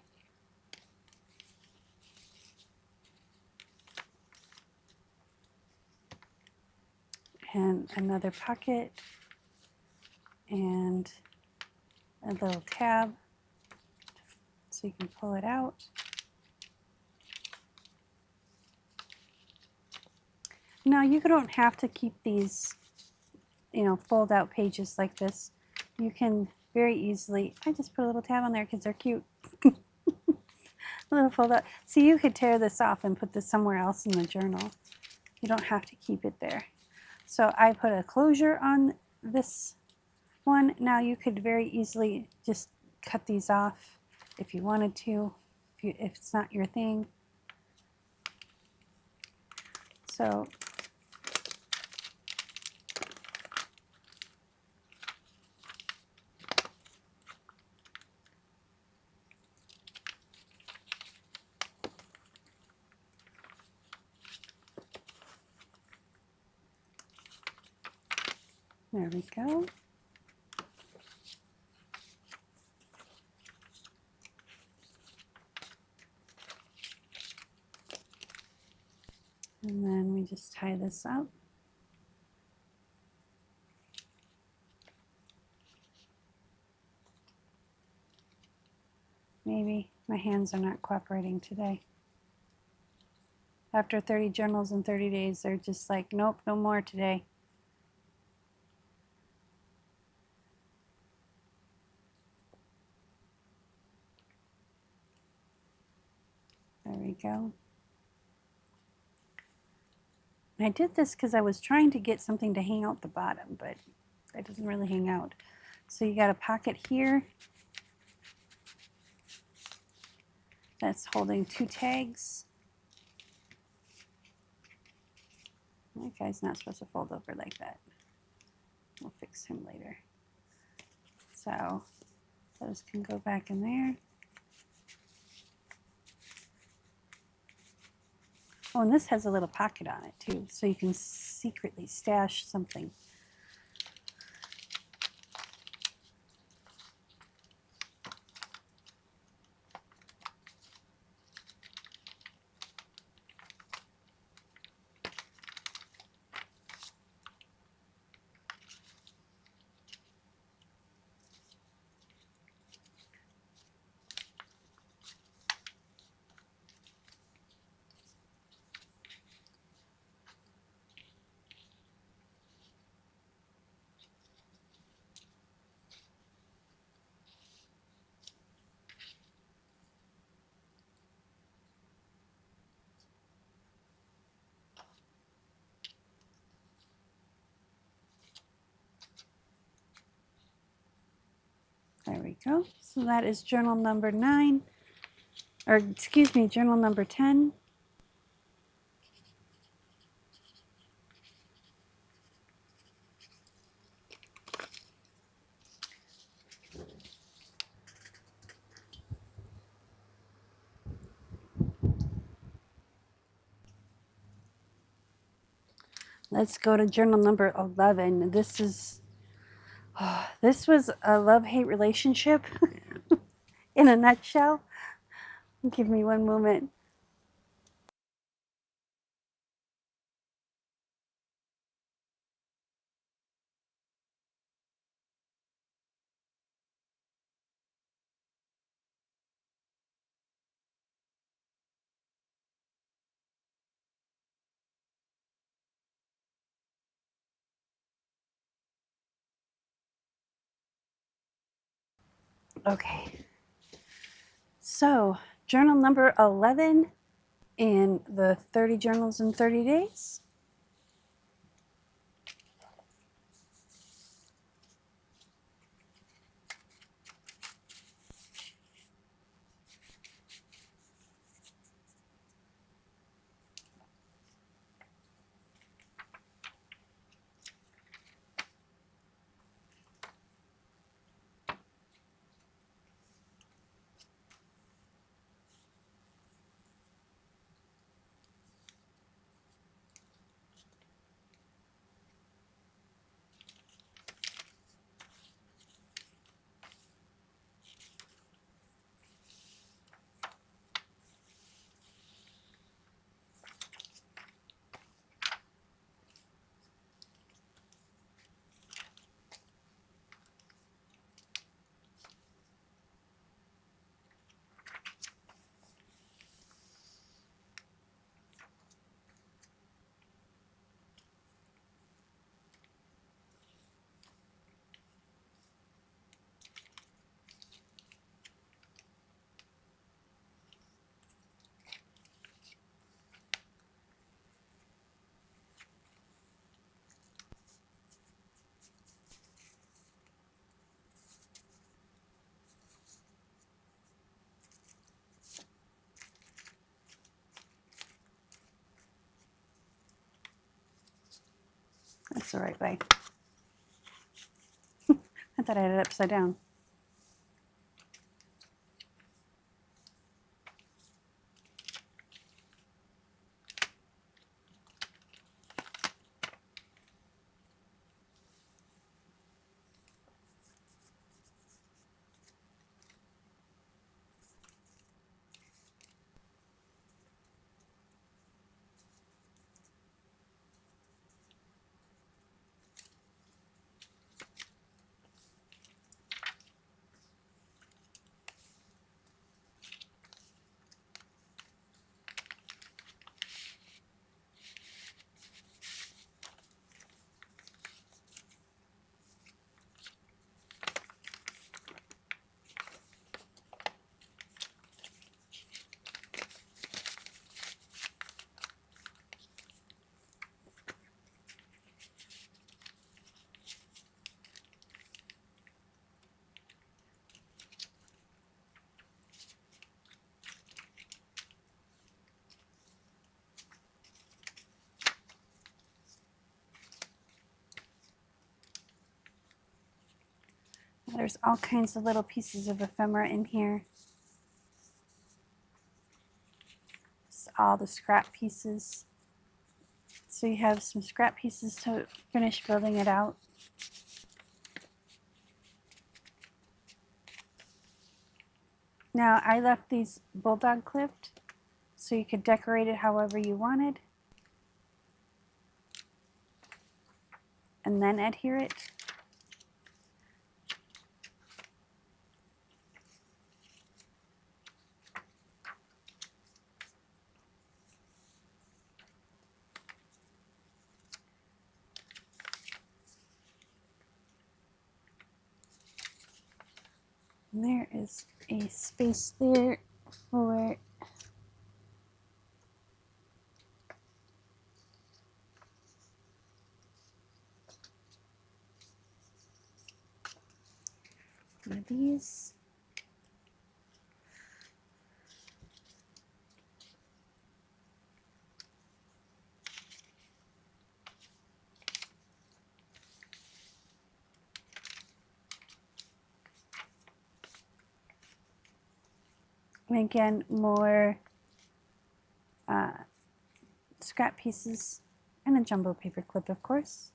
And another pocket and a little tab so you can pull it out. Now you don't have to keep these, fold out pages like this. You can very easily, I just put a little tab on there because they're cute. A little fold out. See, you could tear this off and put this somewhere else in the journal. You don't have to keep it there. So I put a closure on this one. Now you could very easily just cut these off if you wanted to, if it's not your thing. So there we go. And then we just tie this up. Maybe my hands are not cooperating today. After 30 journals in 30 days, they're just like, nope, no more today. There we go. And I did this because I was trying to get something to hang out the bottom, but it doesn't really hang out. So you got a pocket here that's holding 2 tags. That guy's not supposed to fold over like that. We'll fix him later. So those can go back in there. Oh, and this has a little pocket on it too, so you can secretly stash something. There we go. So that is journal number 9, or excuse me, journal number 10. Let's go to journal number 11. This was a love-hate relationship in a nutshell. Give me one moment. Okay. So, journal number 11 in the 30 journals in 30 days. That's the right way. I thought I had it upside down. There's all kinds of little pieces of ephemera in here. It's all the scrap pieces. So you have some scrap pieces to finish building it out. Now I left these bulldog clipped so you could decorate it however you wanted and then adhere it. And there is a space there for one of these. And again, more scrap pieces and a jumbo paper clip, of course.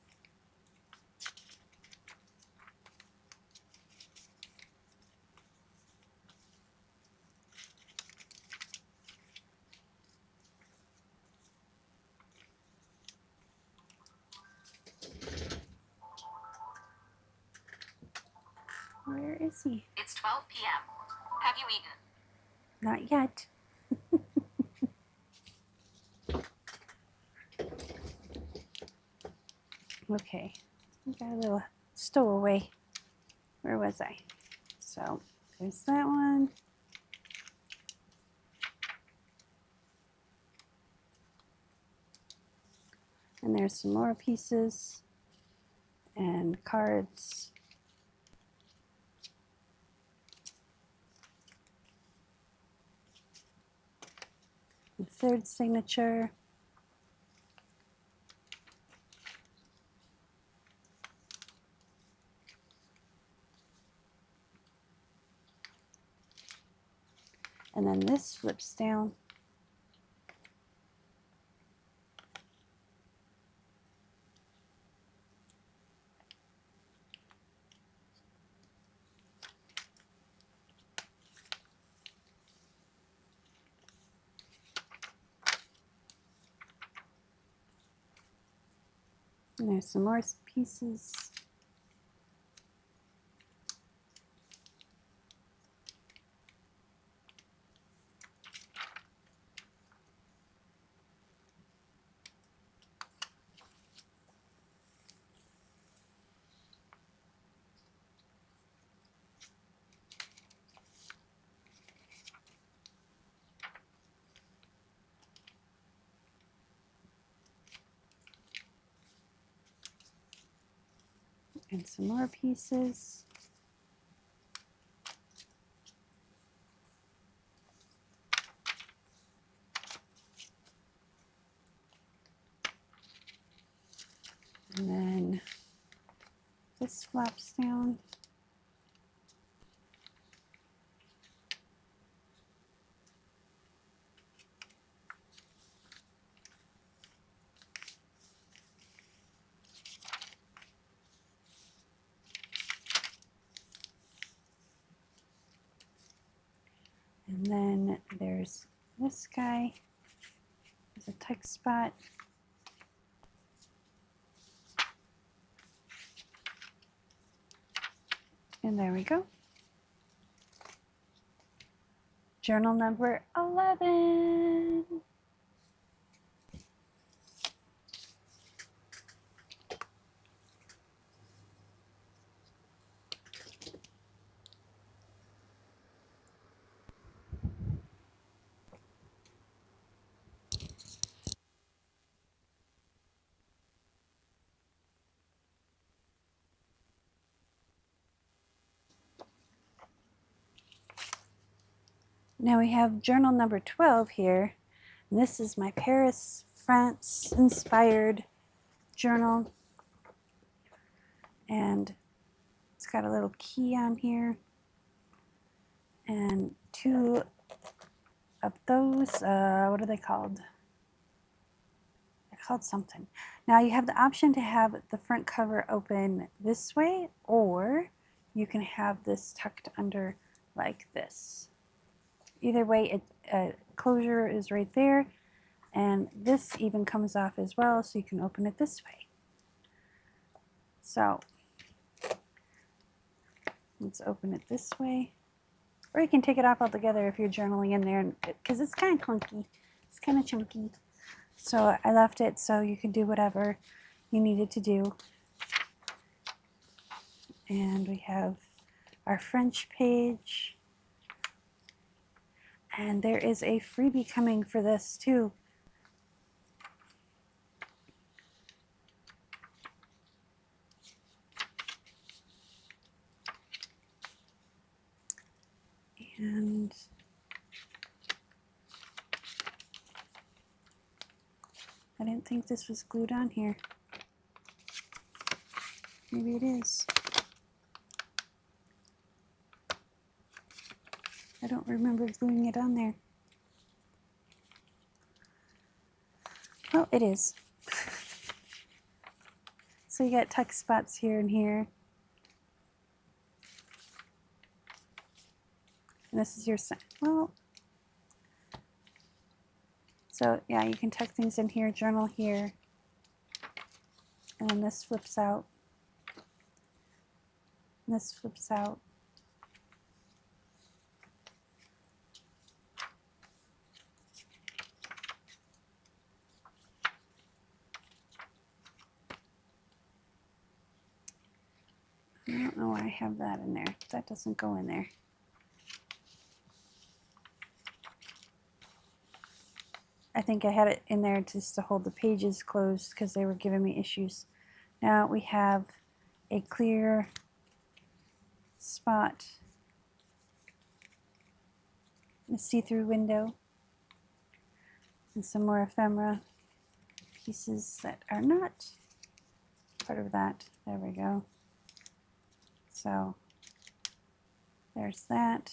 Where is he? It's 12 p.m. Have you eaten? Not yet. Okay, I got a little stowaway. Where was I? So there's that one. And there's some more pieces and cards. The third signature. And then this flips down. And there's some more pieces. And some more pieces. And then this flops down. And then there's this guy. There's a tuck spot. And there we go. Journal number 11. Now we have journal number 12 here. And this is my Paris, France inspired journal. And it's got a little key on here. And two of those, what are they called? They're called something. Now you have the option to have the front cover open this way, or you can have this tucked under like this. Either way, closure is right there, and this even comes off as well, so you can open it this way. So let's open it this way, or you can take it off altogether if you're journaling in there, because it's kind of clunky, it's kind of chunky. So I left it so you can do whatever you needed to do. And we have our French page. And there is a freebie coming for this too. And I didn't think this was glued on here. Maybe it is. I don't remember gluing it on there. Oh, it is. So you got tuck spots here and here. And this is your sign. Well, so yeah, you can tuck things in here, journal here. And then this flips out. And this flips out. I don't know why I have that in there. That doesn't go in there. I think I had it in there just to hold the pages closed because they were giving me issues. Now we have a clear spot, a see-through window, and some more ephemera pieces that are not part of that. There we go. So there's that.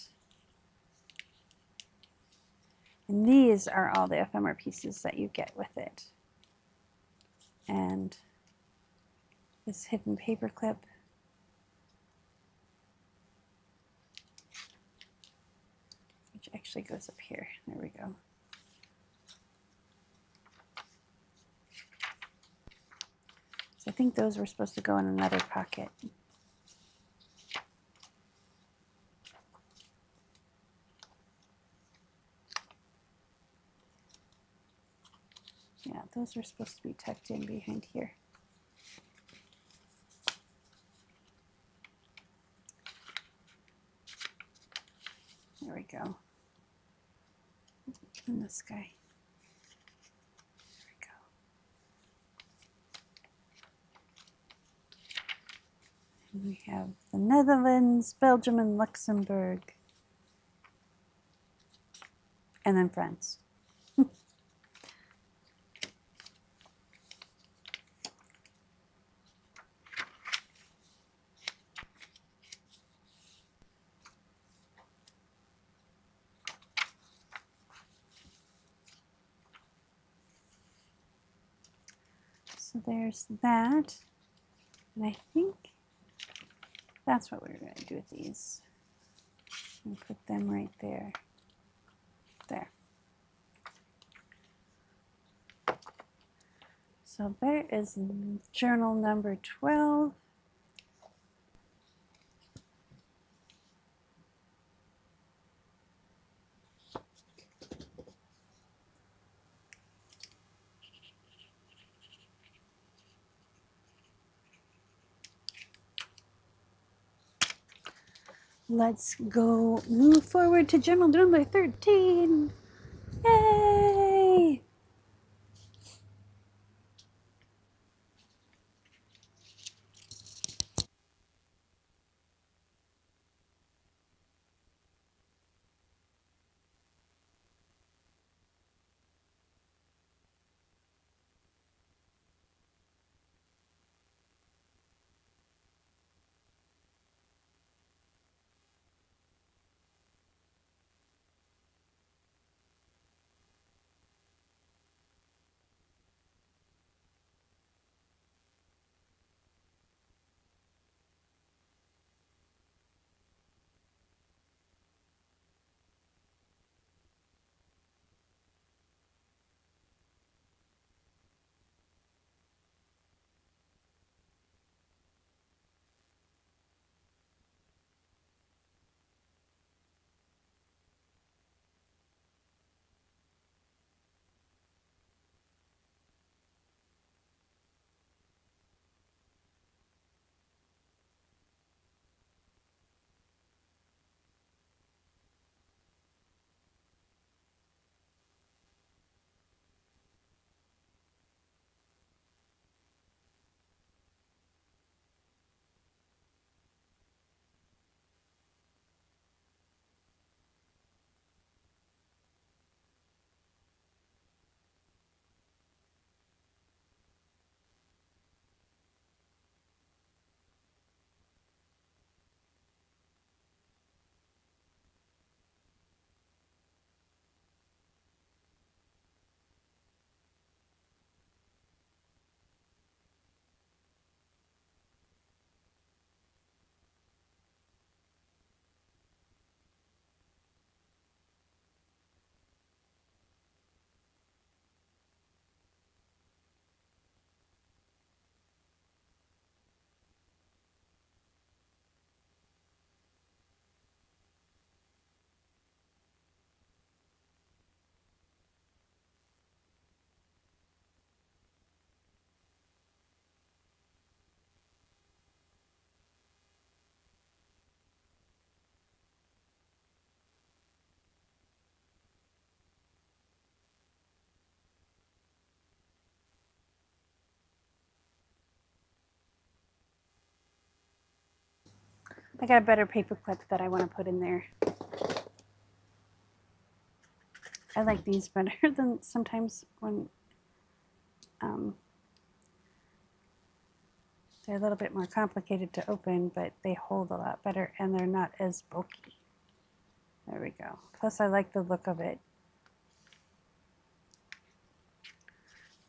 And these are all the ephemera pieces that you get with it. And this hidden paper clip. Which actually goes up here. There we go. So I think those were supposed to go in another pocket. Yeah, those are supposed to be tucked in behind here. There we go. And this guy. There we go. And we have the Netherlands, Belgium, and Luxembourg. And then France. So there's that. And I think that's what we're going to do with these. And put them right there. There. So there is journal number 12. Let's go move forward to journal number 13. Yay! I got a better paper clip that I want to put in there. I like these better than sometimes when they're a little bit more complicated to open, but they hold a lot better and they're not as bulky. There we go. Plus I like the look of it.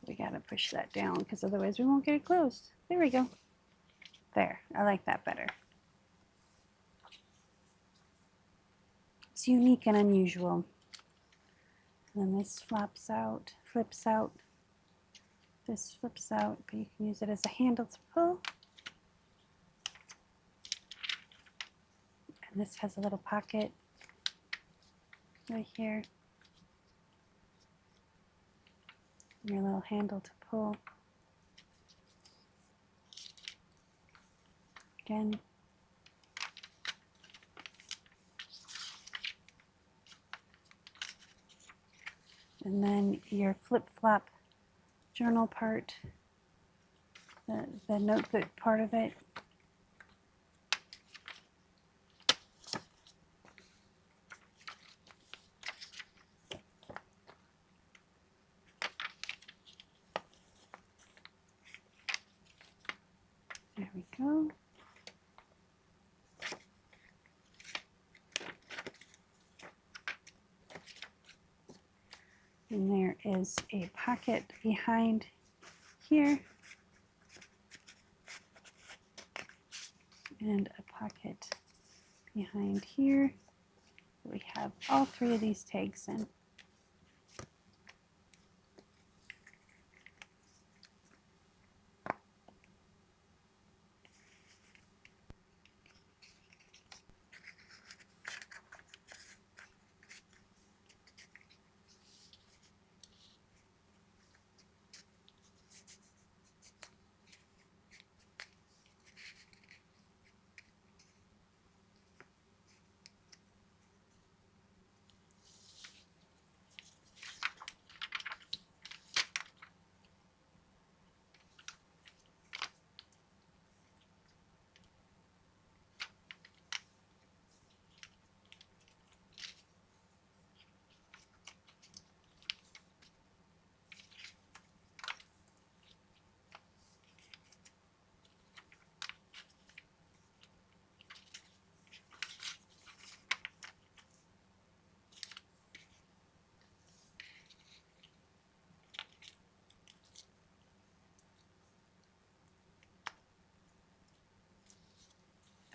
We gotta push that down because otherwise we won't get it closed. There we go. There, I like that better. It's unique and unusual. And then this flips out. This flips out, but you can use it as a handle to pull. And this has a little pocket right here. And your little handle to pull. Again. And then your flip-flop journal part, the notebook part of it. There we go. And there is a pocket behind here and a pocket behind here. We have all 3 of these tags in.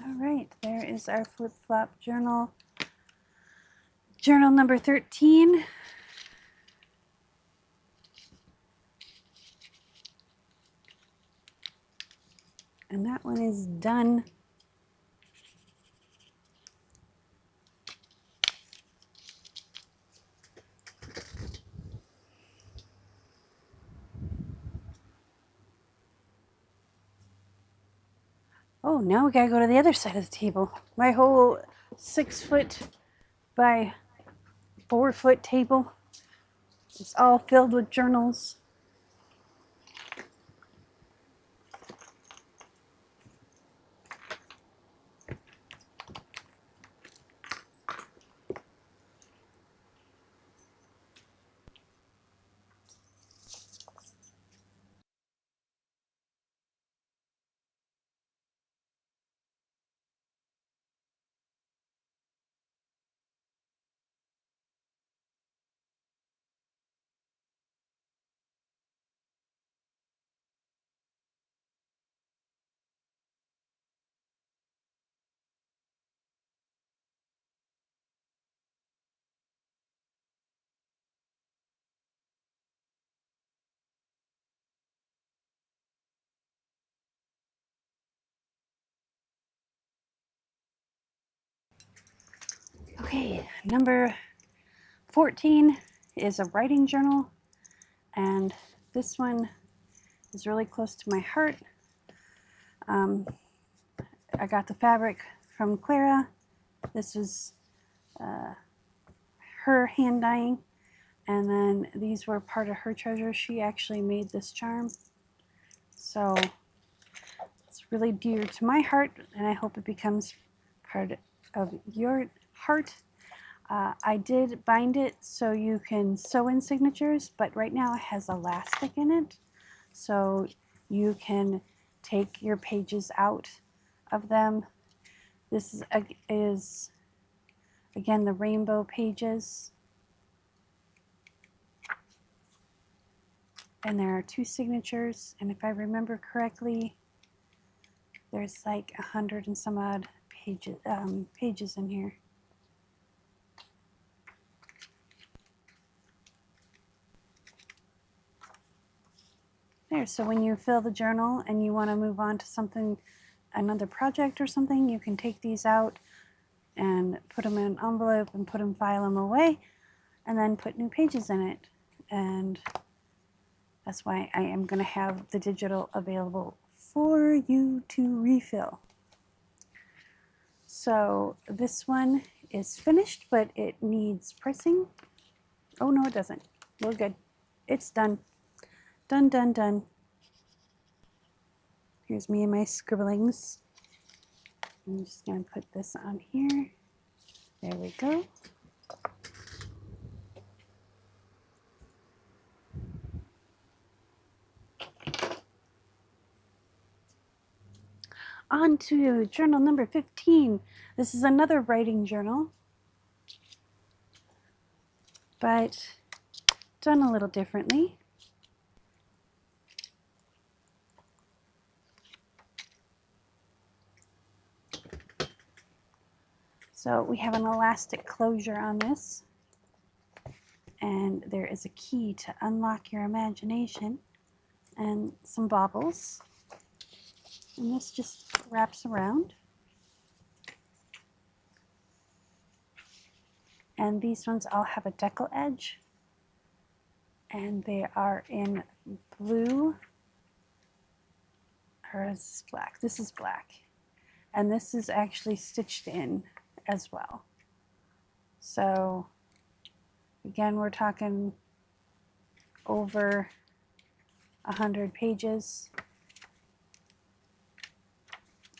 All right, there is our flip-flop journal. Journal number 13. And that one is done. Oh, now we gotta go to the other side of the table. My whole 6-foot by 4-foot table is all filled with journals. Okay, number 14 is a writing journal, and this one is really close to my heart. I got the fabric from Clara. This is her hand dyeing, and then these were part of her treasure. She actually made this charm, so it's really dear to my heart, and I hope it becomes part of your heart. I did bind it so you can sew in signatures, but right now it has elastic in it, so you can take your pages out of them. This is again the rainbow pages, and there are 2 signatures, and if I remember correctly, there's like 100 and some odd pages in here. There, so when you fill the journal and you want to move on to something, another project or something, you can take these out and put them in an envelope and file them away, and then put new pages in it. And that's why I am going to have the digital available for you to refill. So this one is finished, but it needs pressing. Oh no, it doesn't. We're good. It's done. Done, done, done. Here's me and my scribblings. I'm just going to put this on here. There we go. On to journal number 15. This is another writing journal, but done a little differently. So we have an elastic closure on this, and there is a key to unlock your imagination and some baubles. And this just wraps around. And these ones all have a decal edge, and they are in blue, or is this black? This is black. And this is actually stitched in as well. So again, we're talking over 100 pages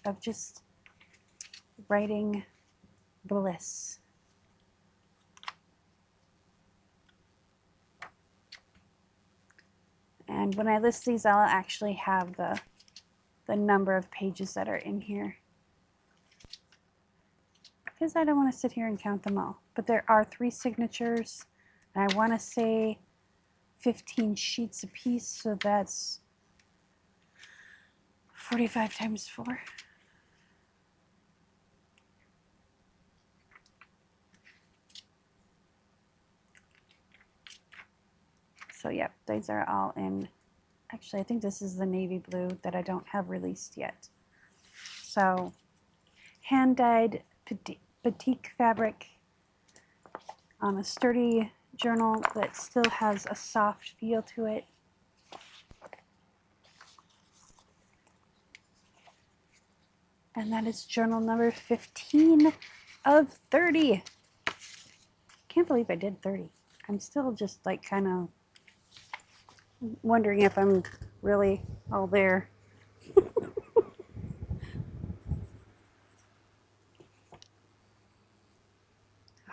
of just writing bliss. And when I list these, I'll actually have the number of pages that are in here, because I don't want to sit here and count them all. But there are 3 signatures, and I want to say 15 sheets a piece, so that's 45 times 4. So yep, these are all in, actually I think this is the navy blue that I don't have released yet. So hand-dyed batik fabric on a sturdy journal that still has a soft feel to it. And that is journal number 15 of 30. Can't believe I did 30. I'm still just like kind of wondering if I'm really all there.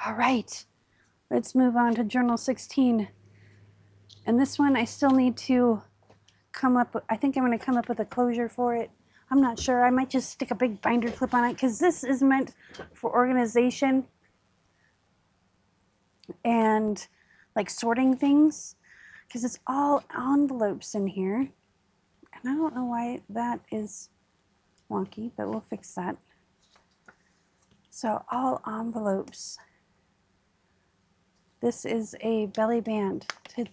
All right, let's move on to journal 16. And this one I still need to come up with, I think I'm going to come up with a closure for it. I'm not sure. I might just stick a big binder clip on it, because this is meant for organization and like sorting things, because it's all envelopes in here. And I don't know why that is wonky, but we'll fix that. So all envelopes. This is a belly band to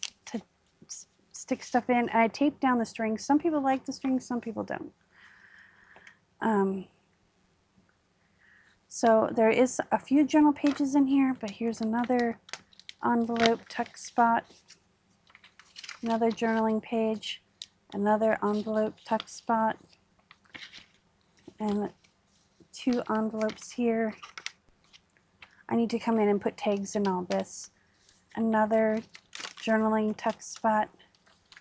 stick stuff in. And I taped down the strings. Some people like the strings, some people don't. So there is a few journal pages in here, but here's another envelope tuck spot, another journaling page, another envelope tuck spot, and 2 envelopes here. I need to come in and put tags in all this. Another journaling tuck spot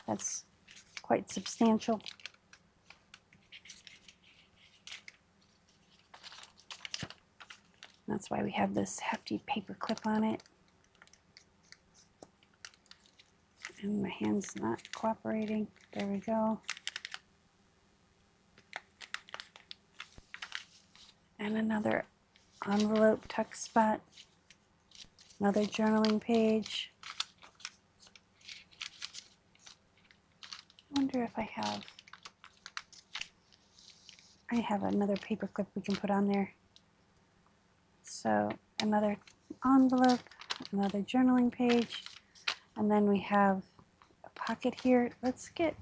that's quite substantial. That's why we have this hefty paper clip on it. And my hand's not cooperating. There we go. And another envelope tuck spot. Another journaling page. I wonder if I have another paper clip we can put on there. So another envelope, another journaling page, and then we have a pocket here. Let's get,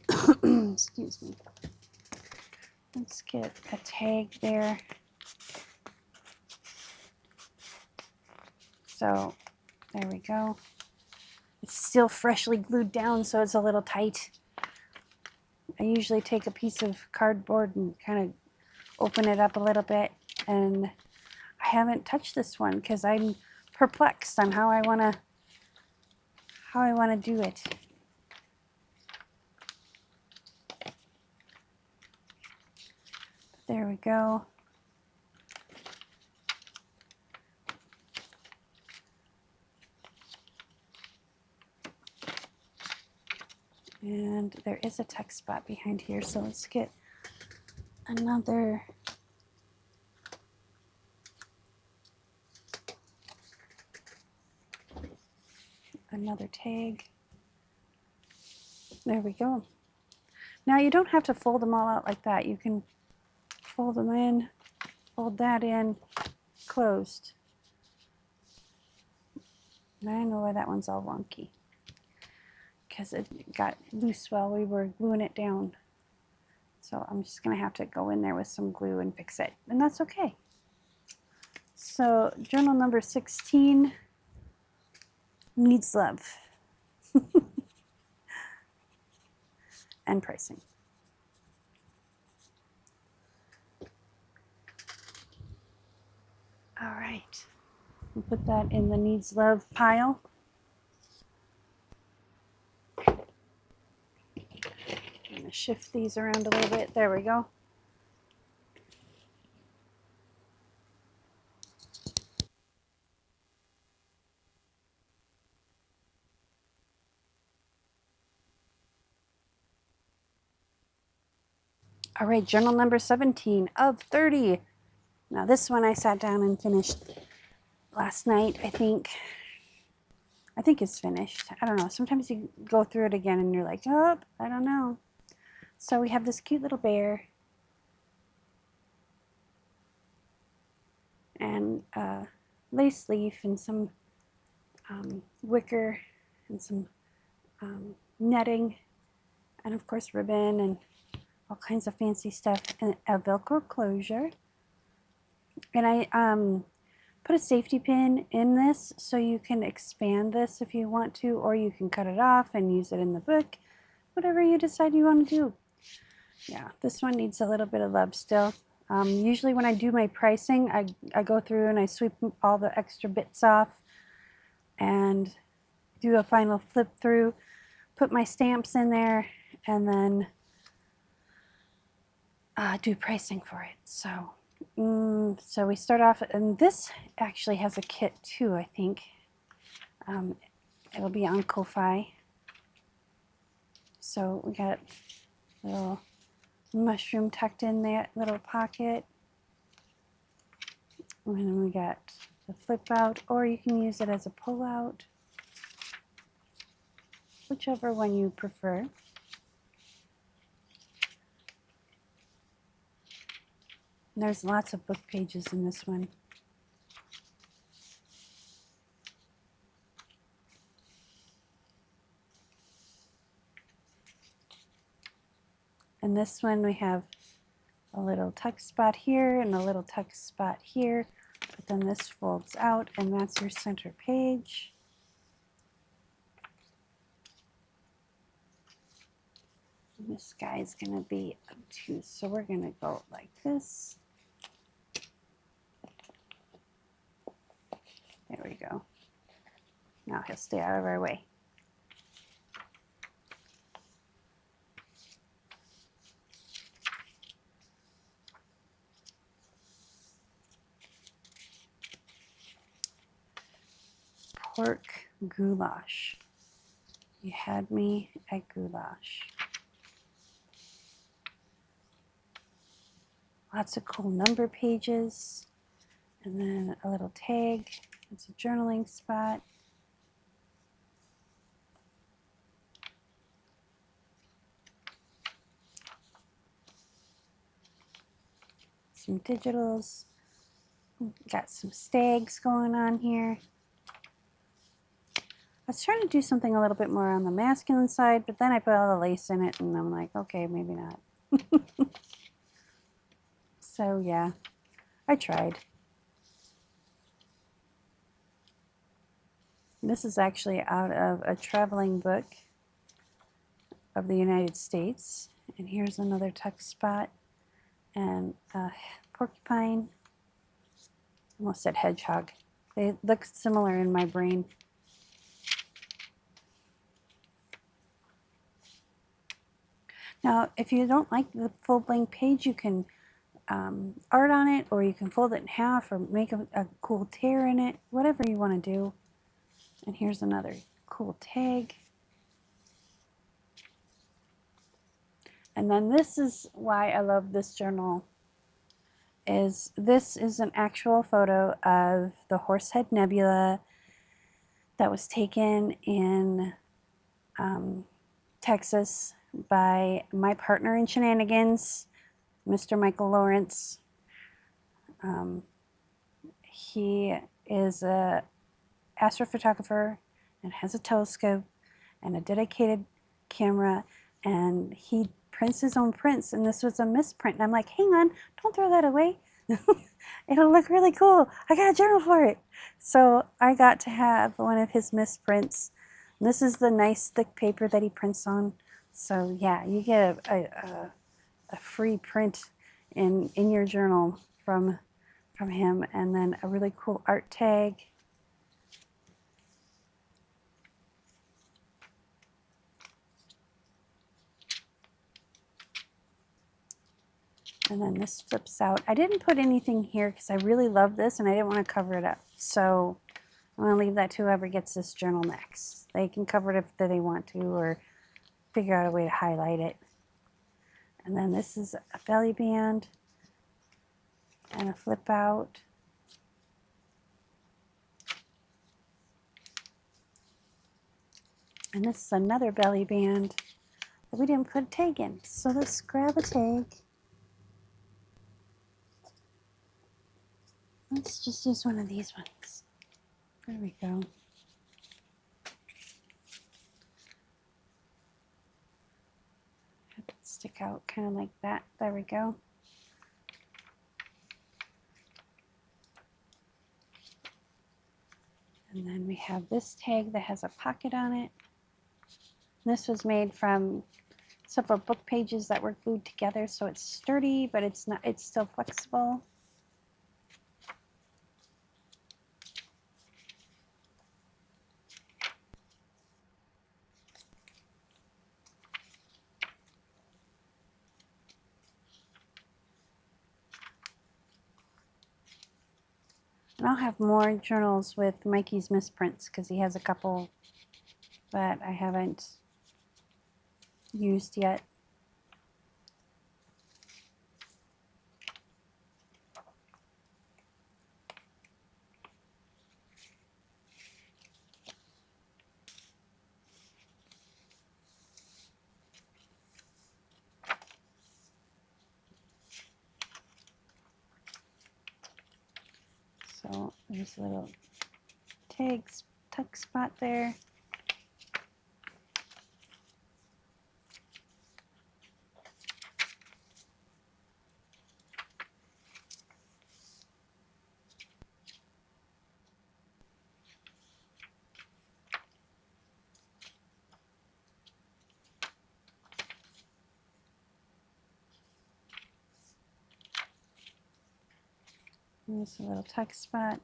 excuse me, let's get a tag there. So there we go. It's still freshly glued down, so it's a little tight. I usually take a piece of cardboard and kind of open it up a little bit, and I haven't touched this one because I'm perplexed on how I want to do it. There we go. And there is a tuck spot behind here, so let's get another tag. There we go. Now you don't have to fold them all out like that. You can fold them in, fold that in, closed. And I know why that one's all wonky, because it got loose while we were gluing it down. So I'm just going to have to go in there with some glue and fix it, and that's okay. So journal number 16 needs love and pricing. All right, we'll put that in the needs love pile. I'm going to shift these around a little bit. There we go. All right, journal number 17 of 30. Now this one I sat down and finished last night, I think. I think it's finished. I don't know. Sometimes you go through it again and you're like, oh, I don't know. So we have this cute little bear and a lace leaf and some wicker and some netting and of course ribbon and all kinds of fancy stuff and a Velcro closure. And I put a safety pin in this so you can expand this if you want to, or you can cut it off and use it in the book, whatever you decide you want to do. Yeah, this one needs a little bit of love still. Usually when I do my pricing, I go through and I sweep all the extra bits off and do a final flip through, put my stamps in there, and then do pricing for it. So so we start off, and this actually has a kit too, I think. It'll be on Ko-Fi. So we got a little mushroom tucked in that little pocket. And then we got the flip out, or you can use it as a pull out, whichever one you prefer. And there's lots of book pages in this one. And this one we have a little tuck spot here and a little tuck spot here, but then this folds out and that's your center page. And this guy's going to be obtuse, so we're going to go like this. There we go. Now he'll stay out of our way. Pork goulash. You had me at goulash. Lots of cool number pages. And then a little tag. It's a journaling spot. Some digitals. Got some stags going on here. I was trying to do something a little bit more on the masculine side, but then I put all the lace in it and I'm like, okay, maybe not. So yeah, I tried. This is actually out of a traveling book of the United States. And here's another tuck spot and a porcupine. Almost said hedgehog. They look similar in my brain. Now, if you don't like the full blank page, you can art on it, or you can fold it in half or make a cool tear in it, whatever you want to do. And here's another cool tag. And then this is why I love this journal. This is an actual photo of the Horsehead Nebula that was taken in Texas by my partner in shenanigans, Mr. Michael Lawrence. he is a astrophotographer and has a telescope and a dedicated camera, and he prints his own prints, and this was a misprint. And I'm like, hang on, don't throw that away. It'll look really cool. I got a journal for it. So I got to have one of his misprints. And this is the nice thick paper that he prints on. So yeah, you get a free print in your journal from him, and then a really cool art tag. And then this flips out. I didn't put anything here because I really love this and I didn't want to cover it up. So I'm going to leave that to whoever gets this journal next. They can cover it if they want to, or figure out a way to highlight it. And then this is a belly band and a flip out. And this is another belly band that we didn't put a tag in. So let's grab a tag. Let's just use one of these ones. There we go. Have it stick out kind of like that. There we go. And then we have this tag that has a pocket on it. This was made from several book pages that were glued together, so it's sturdy, but it's still flexible. And I'll have more journals with Mikey's misprints because he has a couple that I haven't used yet. So there's a little tuck spot there. And there's a little tuck spot.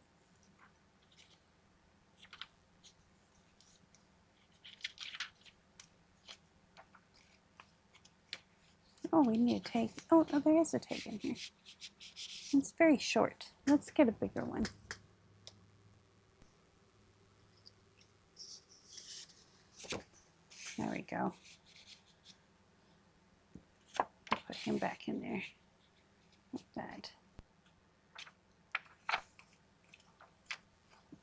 Oh, we need a tag. Oh, there is a tag in here. It's very short. Let's get a bigger one. There we go. Put him back in there like that.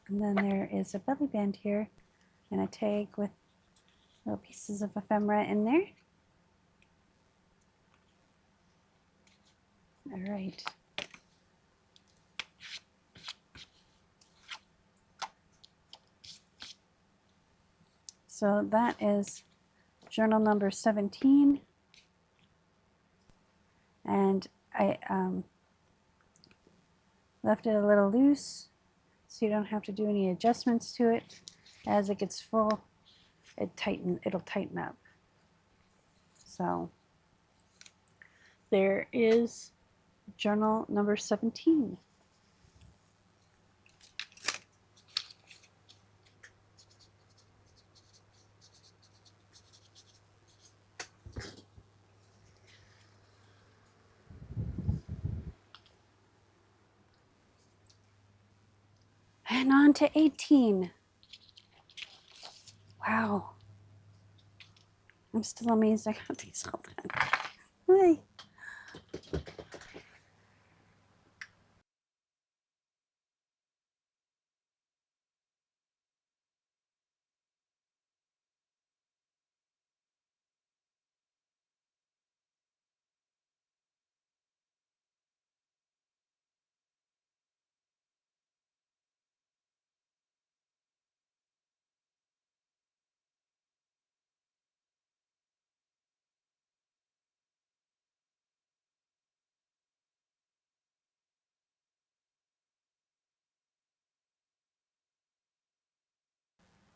And then there is a belly band here and a tag with little pieces of ephemera in there. All right. So that is journal number 17. And I left it a little loose so you don't have to do any adjustments to it. As it gets full, it'll tighten up. So there is journal number 17. And on to 18. Wow. I'm still amazed I got these all done. Hey.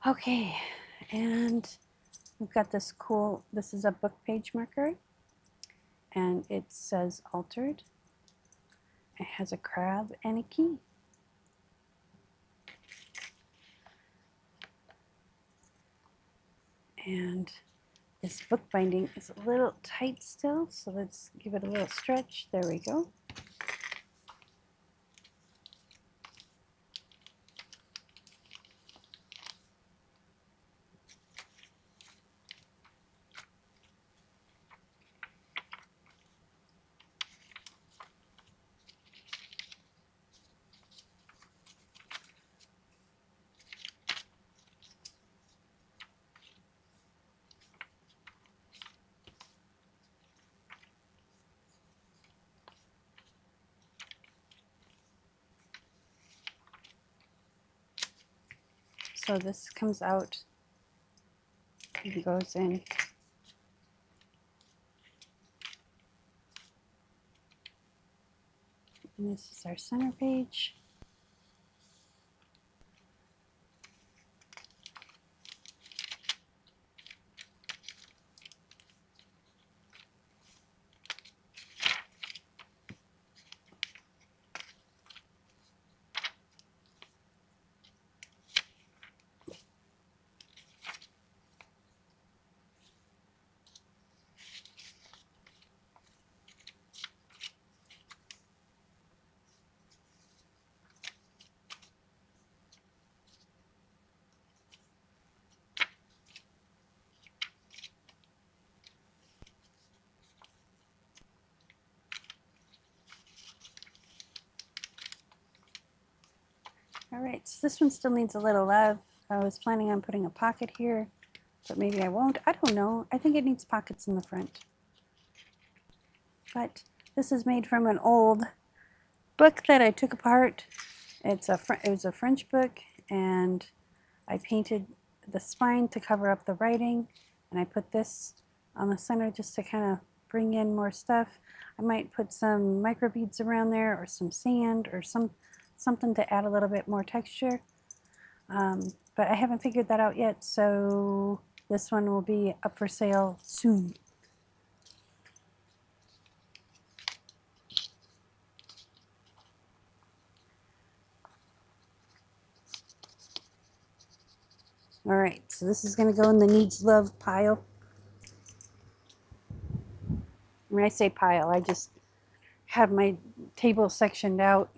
Okay, and we've got this cool, this is a book page marker, and it says altered. It has a crab and a key. And this book binding is a little tight still, so let's give it a little stretch. There we go. So this comes out and goes in. And this is our center page. All right, so this one still needs a little love. I was planning on putting a pocket here, but maybe I won't. I don't know. I think it needs pockets in the front. But this is made from an old book that I took apart. It was a French book, and I painted the spine to cover up the writing, and I put this on the center just to kind of bring in more stuff. I might put some micro beads around there, or some sand, or something to add a little bit more texture. But I haven't figured that out yet, so this one will be up for sale soon. All right, so this is going to go in the needs love pile. When I say pile, I just have my table sectioned out.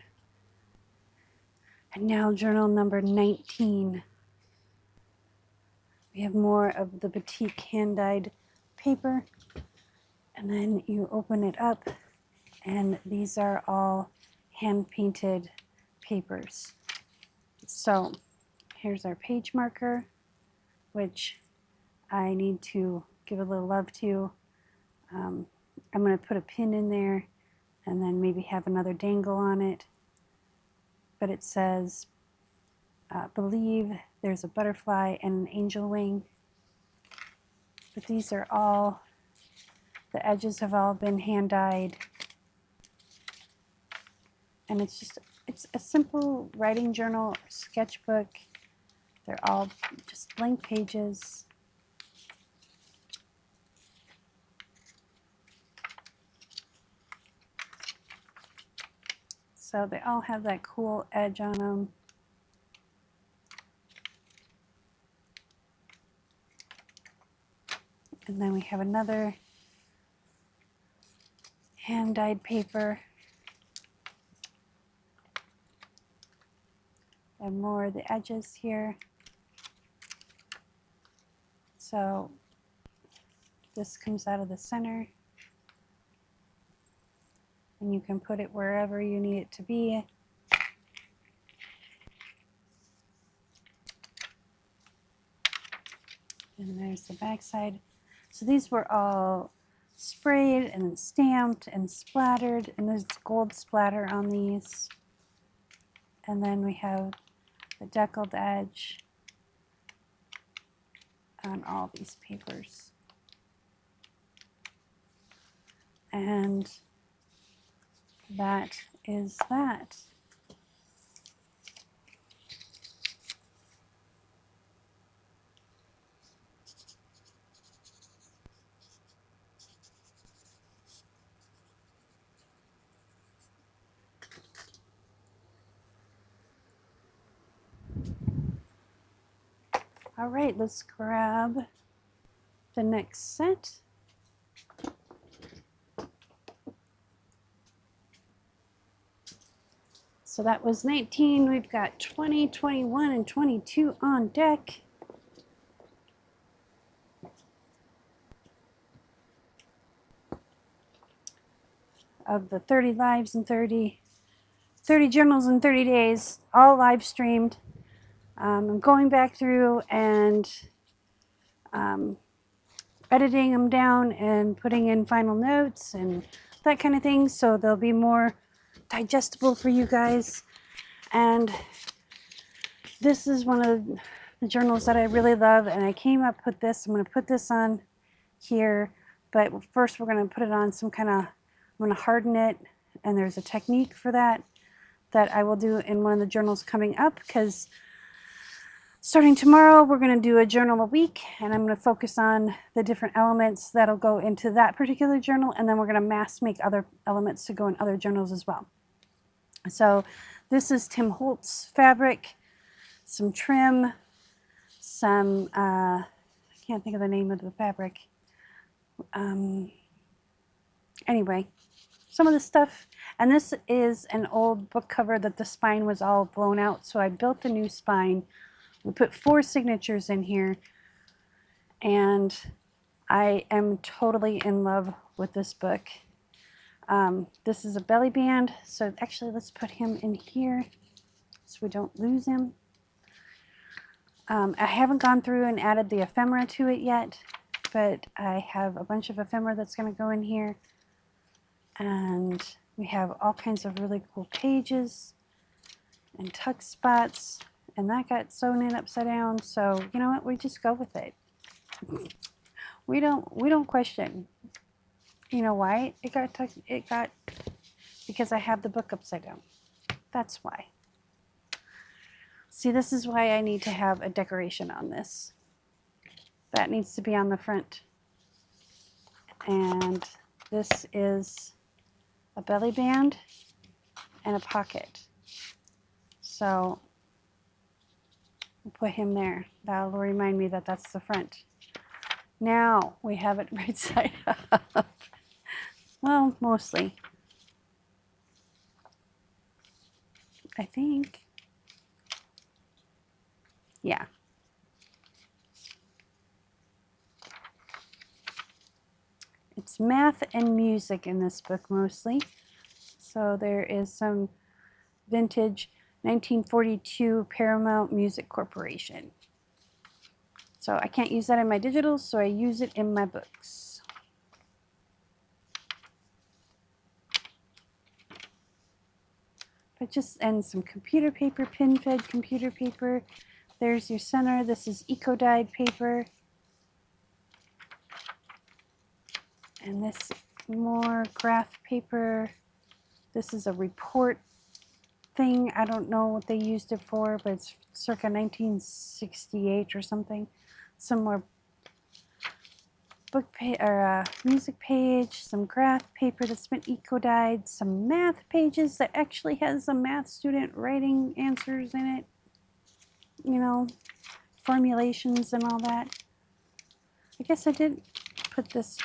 And now journal number 19. We have more of the batik hand-dyed paper. And then you open it up, and these are all hand-painted papers. So here's our page marker, which I need to give a little love to. I'm going to put a pin in there and then maybe have another dangle on it. But it says, believe there's a butterfly and an angel wing. But these are all, the edges have all been hand dyed. And it's a simple writing journal or sketchbook. They're all just blank pages. So they all have that cool edge on them. And then we have another hand-dyed paper. And more of the edges here. So this comes out of the center. And you can put it wherever you need it to be. And there's the back side. So these were all sprayed and stamped and splattered, and there's gold splatter on these. And then we have the deckled edge on all these papers. And that is that. All right, let's grab the next set. So that was 19. We've got 20, 21, and 22 on deck. Of the 30 lives and 30 journals in 30 days, all live streamed. I'm going back through and editing them down and putting in final notes and that kind of thing, so they'll be more digestible for you guys. And this is one of the journals that I really love, and I came up with this. I'm going to put this on here, but first we're going to put it on some kind of, I'm going to harden it, and there's a technique for that I will do in one of the journals coming up, because starting tomorrow we're going to do a journal a week, and I'm going to focus on the different elements that'll go into that particular journal, and then we're going to mass make other elements to go in other journals as well. So this is Tim Holtz fabric, some trim, some, I can't think of the name of the fabric. Anyway, some of the stuff, and this is an old book cover that the spine was all blown out, so I built the new spine. We put 4 signatures in here, and I am totally in love with this book. This is a belly band, so actually let's put him in here so we don't lose him. I haven't gone through and added the ephemera to it yet, but I have a bunch of ephemera that's going to go in here. And we have all kinds of really cool pages and tuck spots, and that got sewn in upside down, so you know what, we just go with it. We don't question. You know why it got tucked? It got, because I have the book upside down. That's why. See, this is why I need to have a decoration on this. That needs to be on the front. And this is a belly band and a pocket. So we'll put him there. That'll remind me that that's the front. Now we have it right side up. Well, mostly. I think. Yeah. It's math and music in this book mostly. So there is some vintage 1942 Paramount Music Corporation. So I can't use that in my digitals, so I use it in my books. But just, and some computer paper, pin-fed computer paper. There's your center. This is eco-dyed paper. And this more graph paper. This is a report thing. I don't know what they used it for, but it's circa 1968 or something. Some more book music page, some graph paper that's been eco-dyed, some math pages that actually has a math student writing answers in it. You know, formulations and all that. I guess I did put this.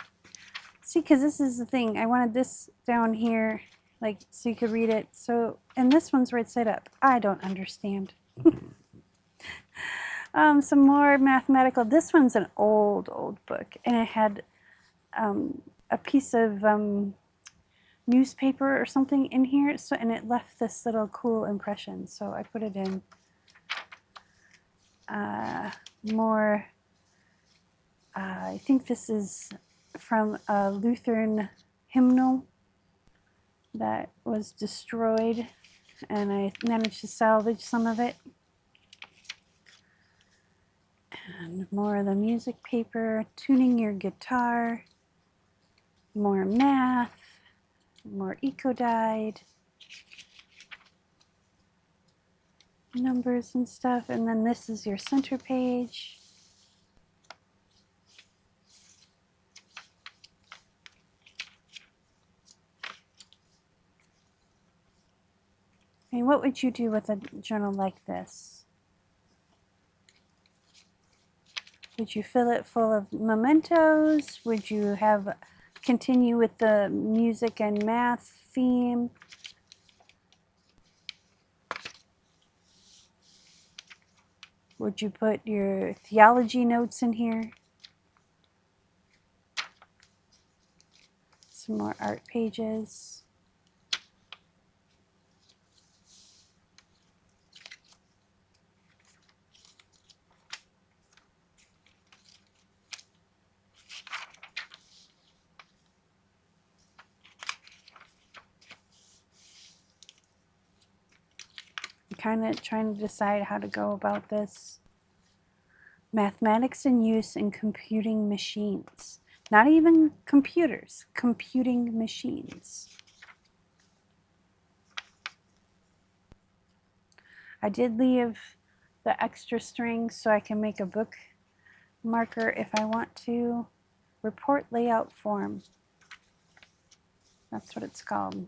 See, because this is the thing. I wanted this down here, like, so you could read it. So, and this one's right side up. I don't understand. Some more mathematical. This one's an old book, and it had a piece of newspaper or something in here. So, and it left this little cool impression. So I put it in. More. I think this is from a Lutheran hymnal that was destroyed, and I managed to salvage some of it. And more of the music paper, tuning your guitar, more math, more eco-dyed, numbers and stuff, and then this is your center page. I mean, what would you do with a journal like this? Would you fill it full of mementos? Would you have continue with the music and math theme? Would you put your theology notes in here? Some more art pages. I'm kind of trying to decide how to go about this. Mathematics in use in computing machines. Not even computers, computing machines. I did leave the extra string so I can make a book marker if I want to. Report layout form. That's what it's called.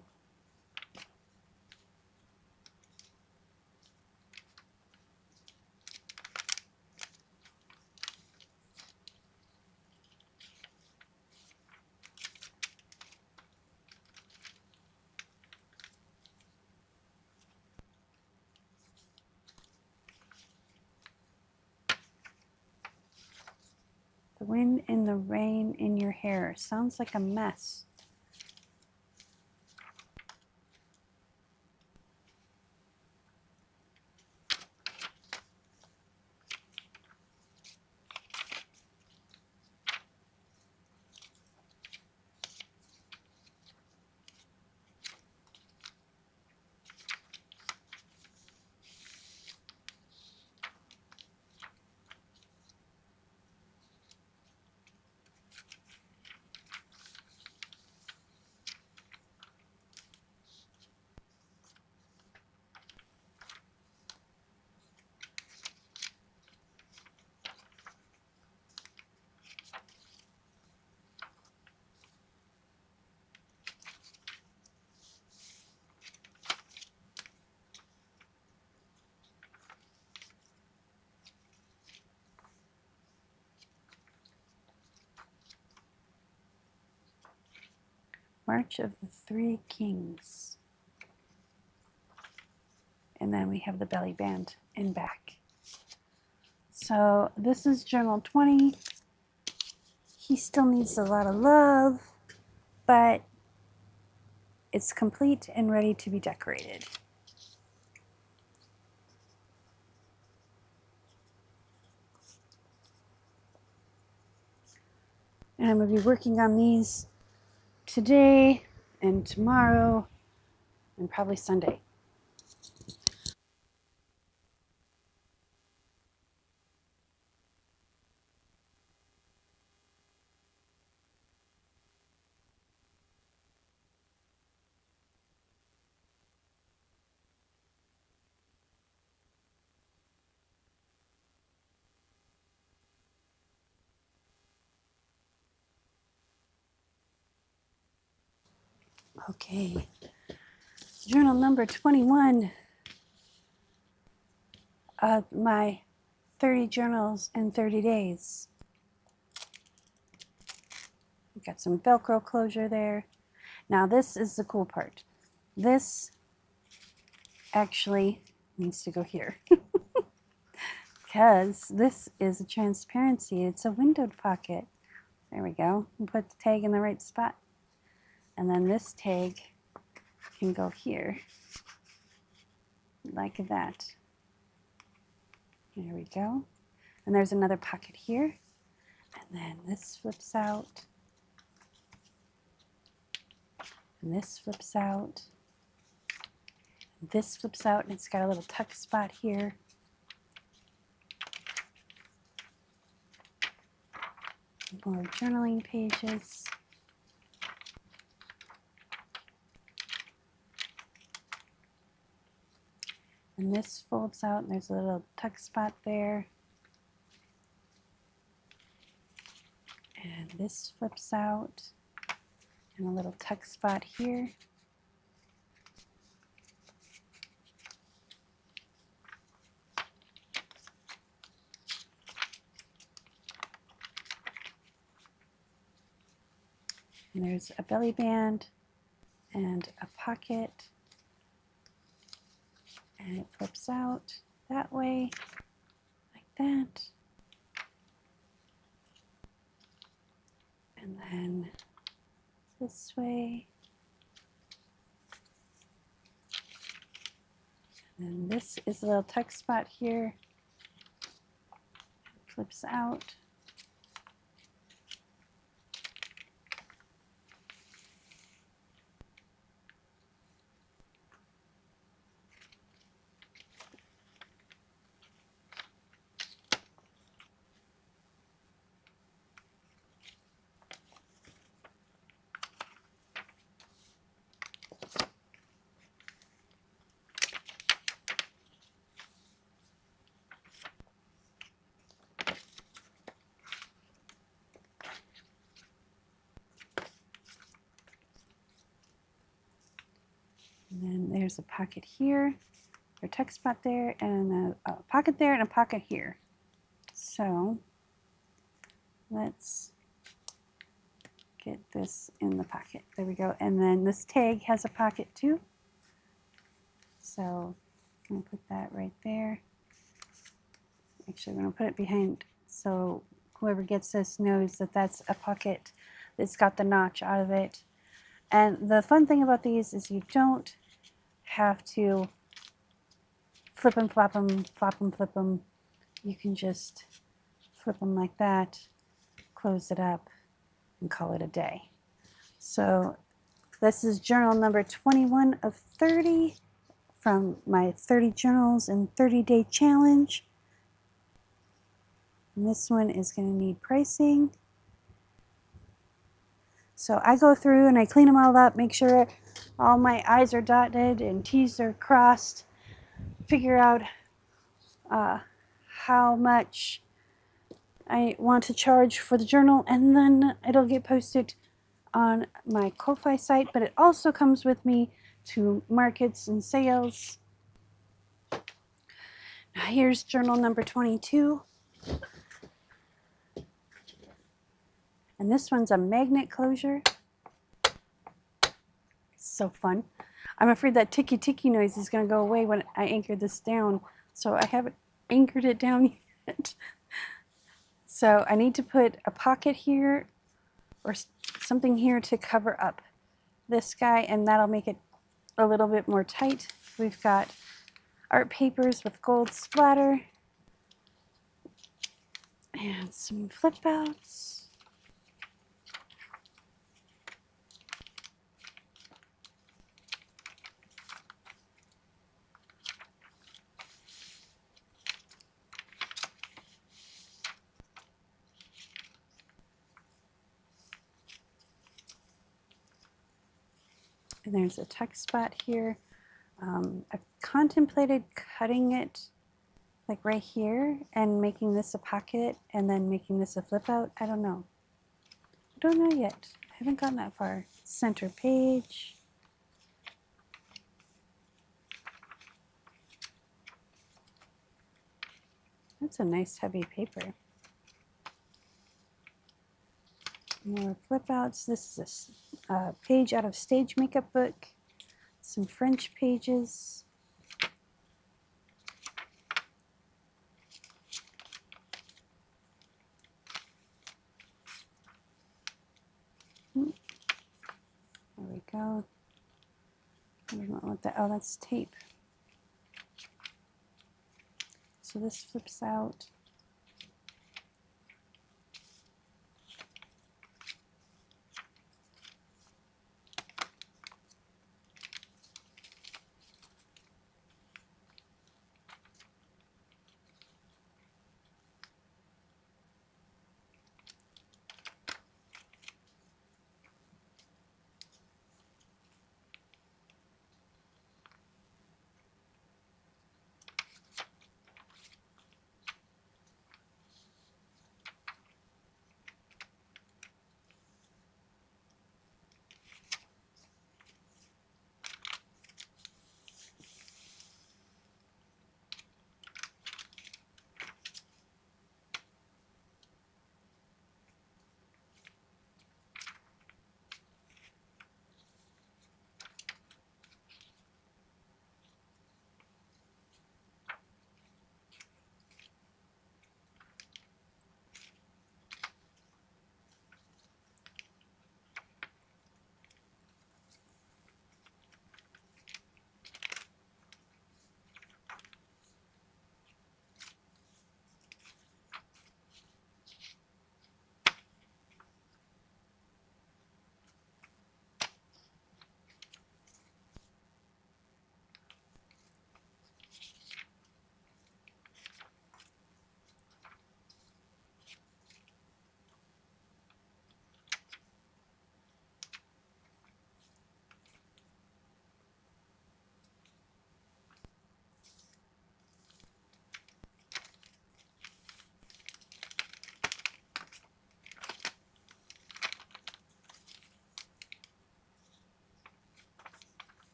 The wind and the rain in your hair. Sounds like a mess. March of the Three Kings. And then we have the belly band in back. So this is journal 20. He still needs a lot of love, but it's complete and ready to be decorated. And I'm going to be working on these today and tomorrow and probably Sunday. Okay, journal number 21 of my 30 journals in 30 days. We've got some Velcro closure there. Now this is the cool part. This actually needs to go here because this is a transparency. It's a windowed pocket. There we go. And put the tag in the right spot. And then this tag can go here like that. There we go. And there's another pocket here. And then this flips out. And this flips out. And this flips out, and it's got a little tuck spot here. More journaling pages. And this folds out, and there's a little tuck spot there. And this flips out, and a little tuck spot here. And there's a belly band and a pocket. And it flips out that way, like that. And then this way. And this is a little tuck spot here. It flips out. And then there's a pocket here, or tuck spot there, and a pocket there, and a pocket here. So let's get this in the pocket. There we go. And then this tag has a pocket too. So I'm going to put that right there. Actually, I'm going to put it behind so whoever gets this knows that that's a pocket that's got the notch out of it. And the fun thing about these is you don't have to flip them, flop them, flop them, flip them. You can just flip them like that, close it up, and call it a day. So this is journal number 21 of 30 from my 30 journals in 30-day challenge. And this one is going to need pricing. So I go through and I clean them all up, make sure all my I's are dotted and T's are crossed, figure out how much I want to charge for the journal, and then it'll get posted on my Ko-Fi site, but it also comes with me to markets and sales. Now here's journal number 22. And this one's a magnet closure. So fun. I'm afraid that ticky noise is going to go away when I anchor this down, so I haven't anchored it down yet. So I need to put a pocket here or something here to cover up this guy, and that'll make it a little bit more tight. We've got art papers with gold splatter and some flip outs. And there's a tuck spot here. I've contemplated cutting it like right here and making this a pocket and then making this a flip out. I don't know. I don't know yet. I haven't gotten that far. Center page. That's a nice heavy paper. More flip outs. This is a page out of Stage Makeup Book. Some French pages. There we go. I don't know what that, oh, that's tape. So this flips out.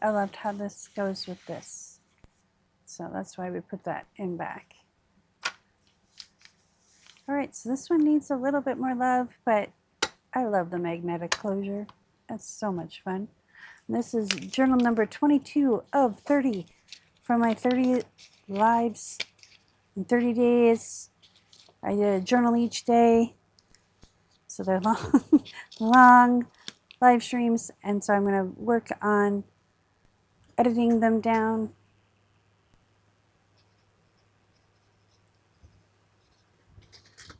I loved how this goes with this. So that's why we put that in back. All right, so this one needs a little bit more love, but I love the magnetic closure. That's so much fun. And this is journal number 22 of 30 from my 30 lives in 30 days. I did a journal each day. So they're long, long live streams. And so I'm going to work on editing them down.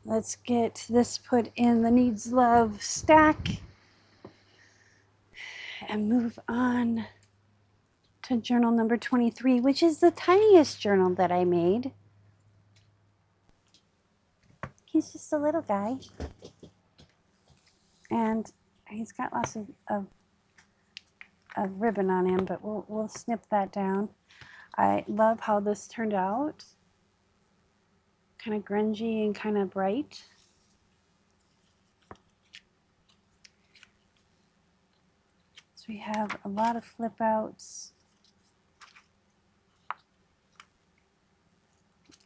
Let's get this put in the Needs Love stack and move on to journal number 23, which is the tiniest journal that I made. He's just a little guy. And he's got lots of ribbon on him, but we'll snip that down. I love how this turned out. Kind of grungy and kind of bright. So we have a lot of flip outs.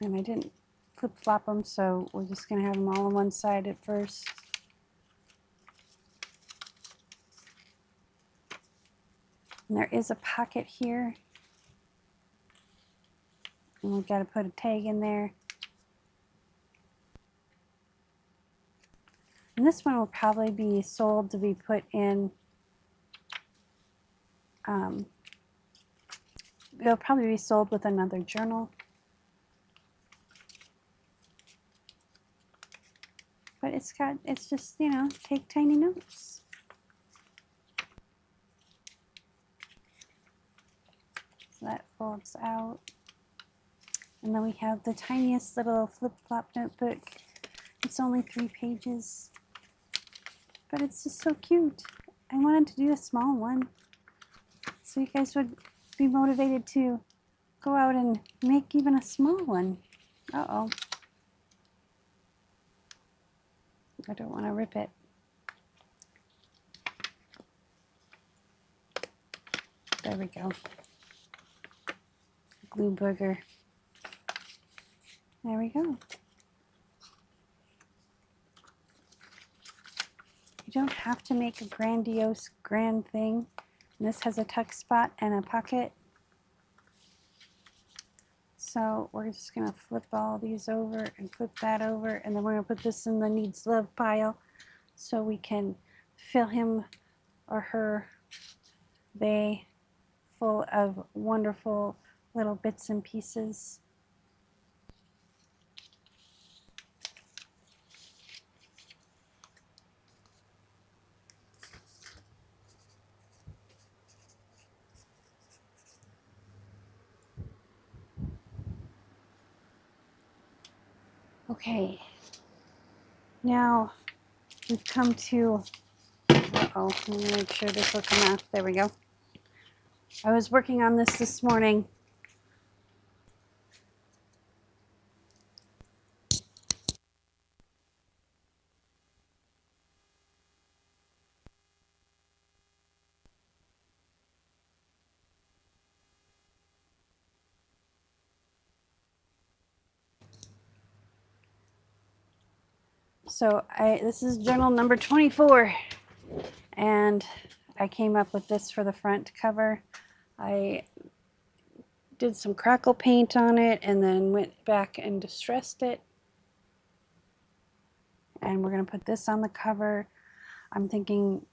And I didn't flip flop them, so we're just going to have them all on one side at first. And there is a pocket here. And we've got to put a tag in there. And this one will probably be sold to be put in, it'll probably be sold with another journal. But it's just, you know, take tiny notes. So that folds out. And then we have the tiniest little flip-flop notebook. It's only 3 pages. But it's just so cute. I wanted to do a small one, so you guys would be motivated to go out and make even a small one. Uh-oh. I don't want to rip it. There we go. Glue booger. There we go. You don't have to make a grandiose, grand thing. And this has a tuck spot and a pocket. So we're just going to flip all these over and flip that over. And then we're going to put this in the Needs Love pile so we can fill him or her, they, full of wonderful little bits and pieces. Okay, now we've come to, uh-oh, let me make sure this will come out. There we go. I was working on this morning. So this is journal number 24, and I came up with this for the front cover. I did some crackle paint on it and then went back and distressed it. And we're going to put this on the cover. I'm thinking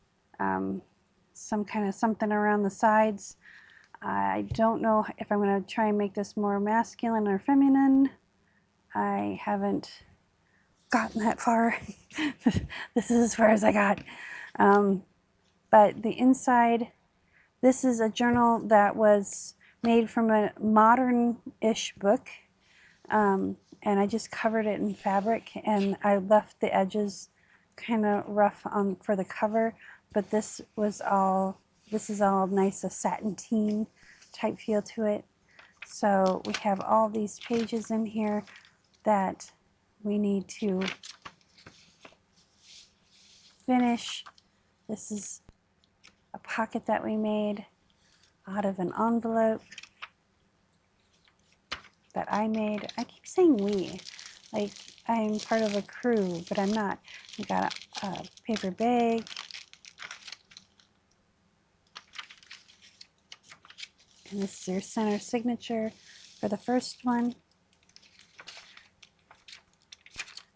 some kind of something around the sides. I don't know if I'm going to try and make this more masculine or feminine. I haven't gotten that far. This is as far as I got. But the inside, this is a journal that was made from a modern-ish book. And I just covered it in fabric, and I left the edges kind of rough for the cover. But this is all nice, a satin type feel to it. So we have all these pages in here that we need to finish. This is a pocket that we made. out of an envelope that I made. I keep saying we, like I'm part of a crew, but I'm not. We got a paper bag. And this is your center signature for the first one.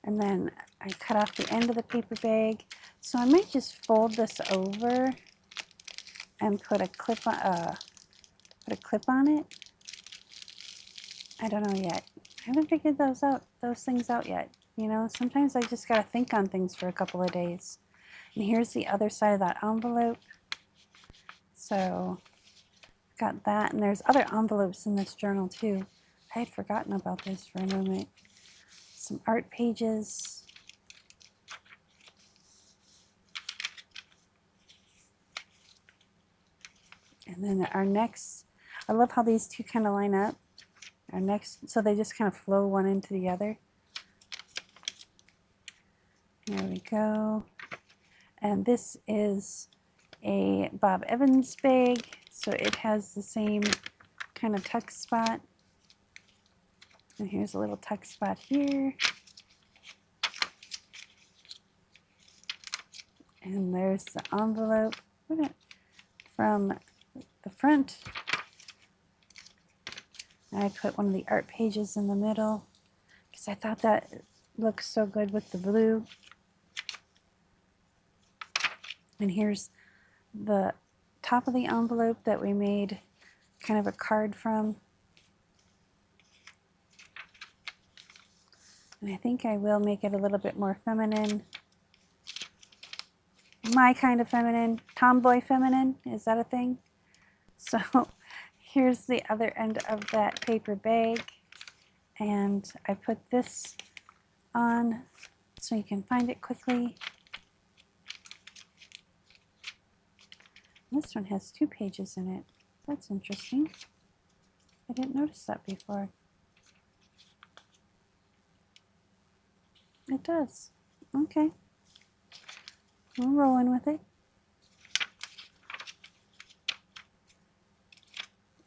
And then I cut off the end of the paper bag. So I might just fold this over and put a clip on it. I don't know yet. I haven't figured those things out yet. You know, sometimes I just gotta think on things for a couple of days. And here's the other side of that envelope. So got that, and there's other envelopes in this journal too. I had forgotten about this for a moment. Some art pages. And then our next, I love how these two kind of line up. Our next, so they just kind of flow one into the other. There we go. And this is a Bob Evans bag, so it has the same kind of tuck spot. And here's a little tuck spot here. And there's the envelope from the front. And I put one of the art pages in the middle because I thought that looks so good with the blue. And here's the top of the envelope that we made kind of a card from. And I think I will make it a little bit more feminine. My kind of feminine, tomboy feminine, is that a thing? So here's the other end of that paper bag. And I put this on so you can find it quickly. This one has 2 pages in it. That's interesting. I didn't notice that before. It does. Okay. We're rolling with it.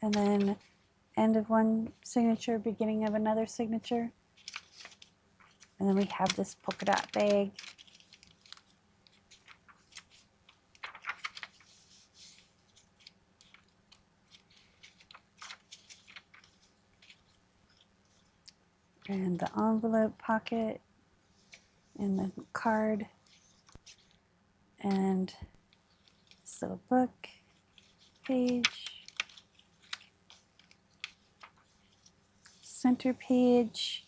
And then end of one signature, beginning of another signature. And then we have this polka dot bag. And the envelope pocket, and the card, and this little book page, center page.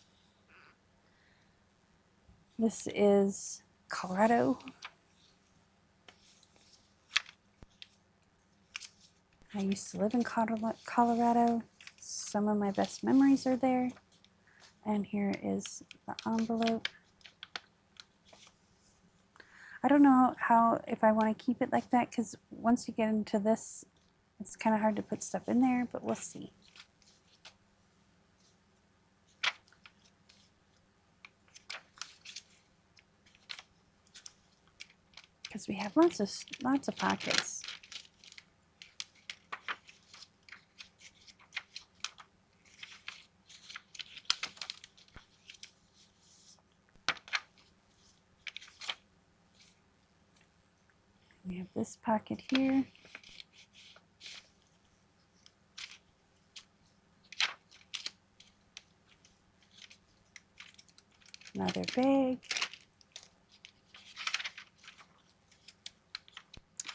This is Colorado. I used to live in Colorado. Some of my best memories are there. And here is the envelope. I don't know if I want to keep it like that, because once you get into this, it's kind of hard to put stuff in there, but we'll see. Because we have lots of pockets. We have this pocket here. Another bag.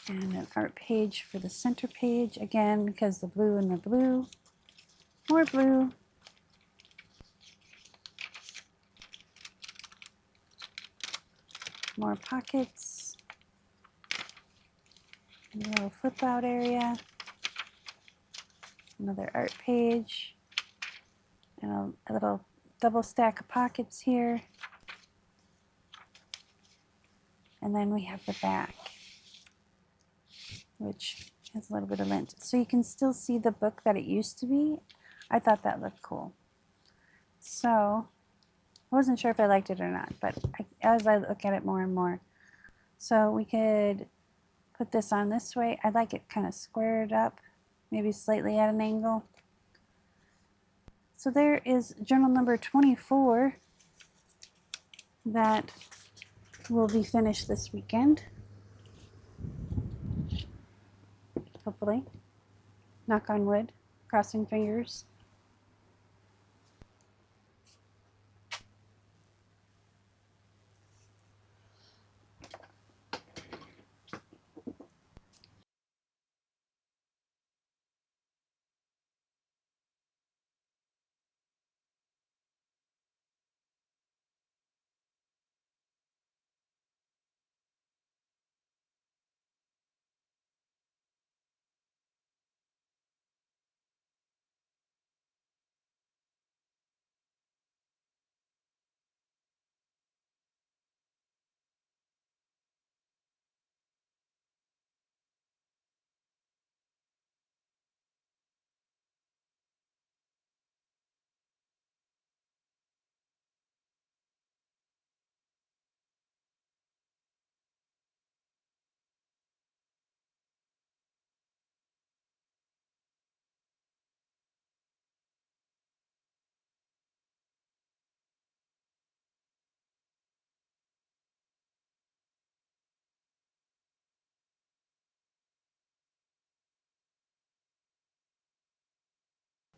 And an art page for the center page. Again, because the blue and the blue. More blue. More pockets. A little flip out area. Another art page. And a little double stack of pockets here. And then we have the back, which has a little bit of lint. So you can still see the book that it used to be. I thought that looked cool. So I wasn't sure if I liked it or not, but as I look at it more and more. So we could put this on this way. I like it kind of squared up, maybe slightly at an angle. So there is journal number 24 that will be finished this weekend, hopefully. Knock on wood, crossing fingers.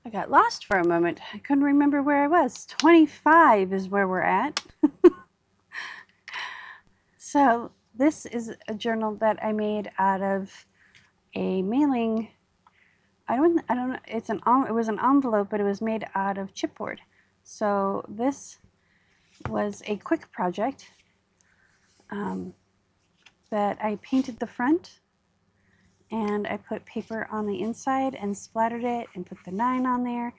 I got lost for a moment. I couldn't remember where I was. 25 is where we're at. So this is a journal that I made out of a mailing. I don't know. It was an envelope, but it was made out of chipboard. So this was a quick project that I painted the front, and I put paper on the inside and splattered it and put the 9 on there.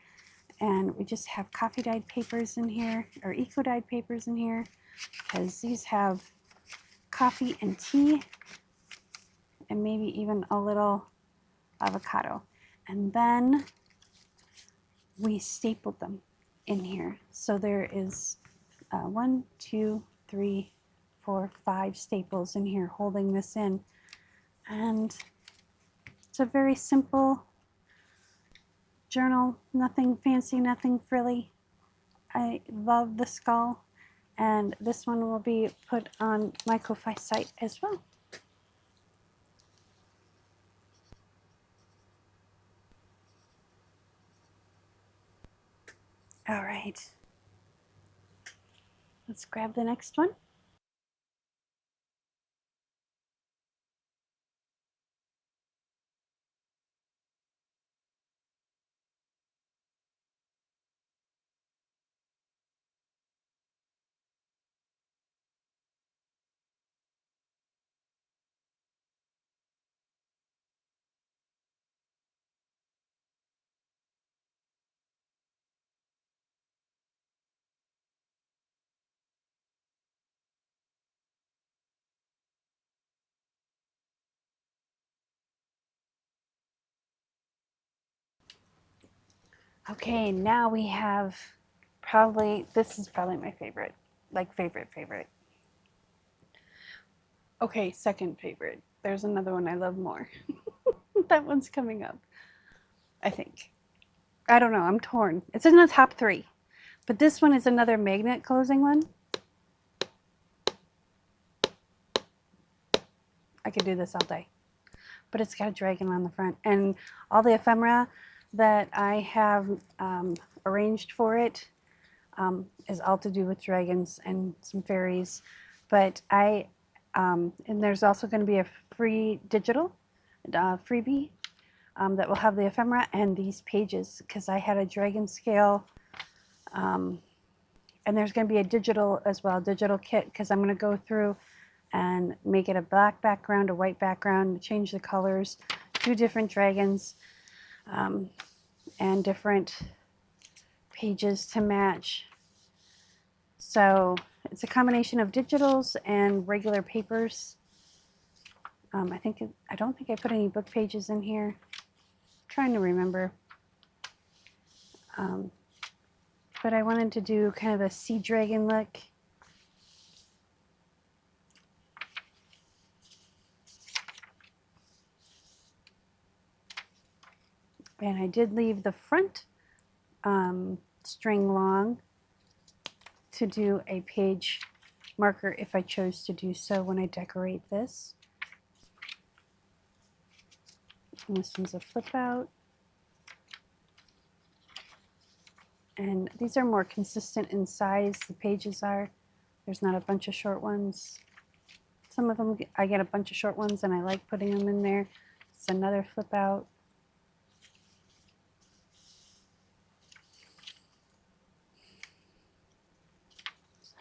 And we just have coffee dyed papers in here, or eco dyed papers in here, because these have coffee and tea and maybe even a little avocado. And then we stapled them in here. So there is 1, 2, 3, 4, 5 staples in here holding this in. And it's a very simple journal, nothing fancy, nothing frilly. I love the skull, and this one will be put on my Ko-Fi site as well. All right, let's grab the next one. Okay, now we have this is probably my favorite, like favorite. Okay, second favorite. There's another one I love more. That one's coming up, I think. I don't know, I'm torn. It's in the top 3, but this one is another magnet closing one. I could do this all day, but it's got a dragon on the front, and all the ephemera that I have arranged for it is all to do with dragons and some fairies. But and there's also going to be a free digital freebie that will have the ephemera and these pages, because I had a dragon scale, and there's going to be a digital as well, digital kit, because I'm going to go through and make it a black background, a white background, change the colors, 2 different dragons, and different pages to match. So it's a combination of digitals and regular papers. I don't think I put any book pages in here. I'm trying to remember. But I wanted to do kind of a sea dragon look. And I did leave the front string long to do a page marker if I chose to do so when I decorate this. And this one's a flip out. And these are more consistent in size, the pages are. There's not a bunch of short ones. Some of them, I get a bunch of short ones and I like putting them in there. It's another flip out.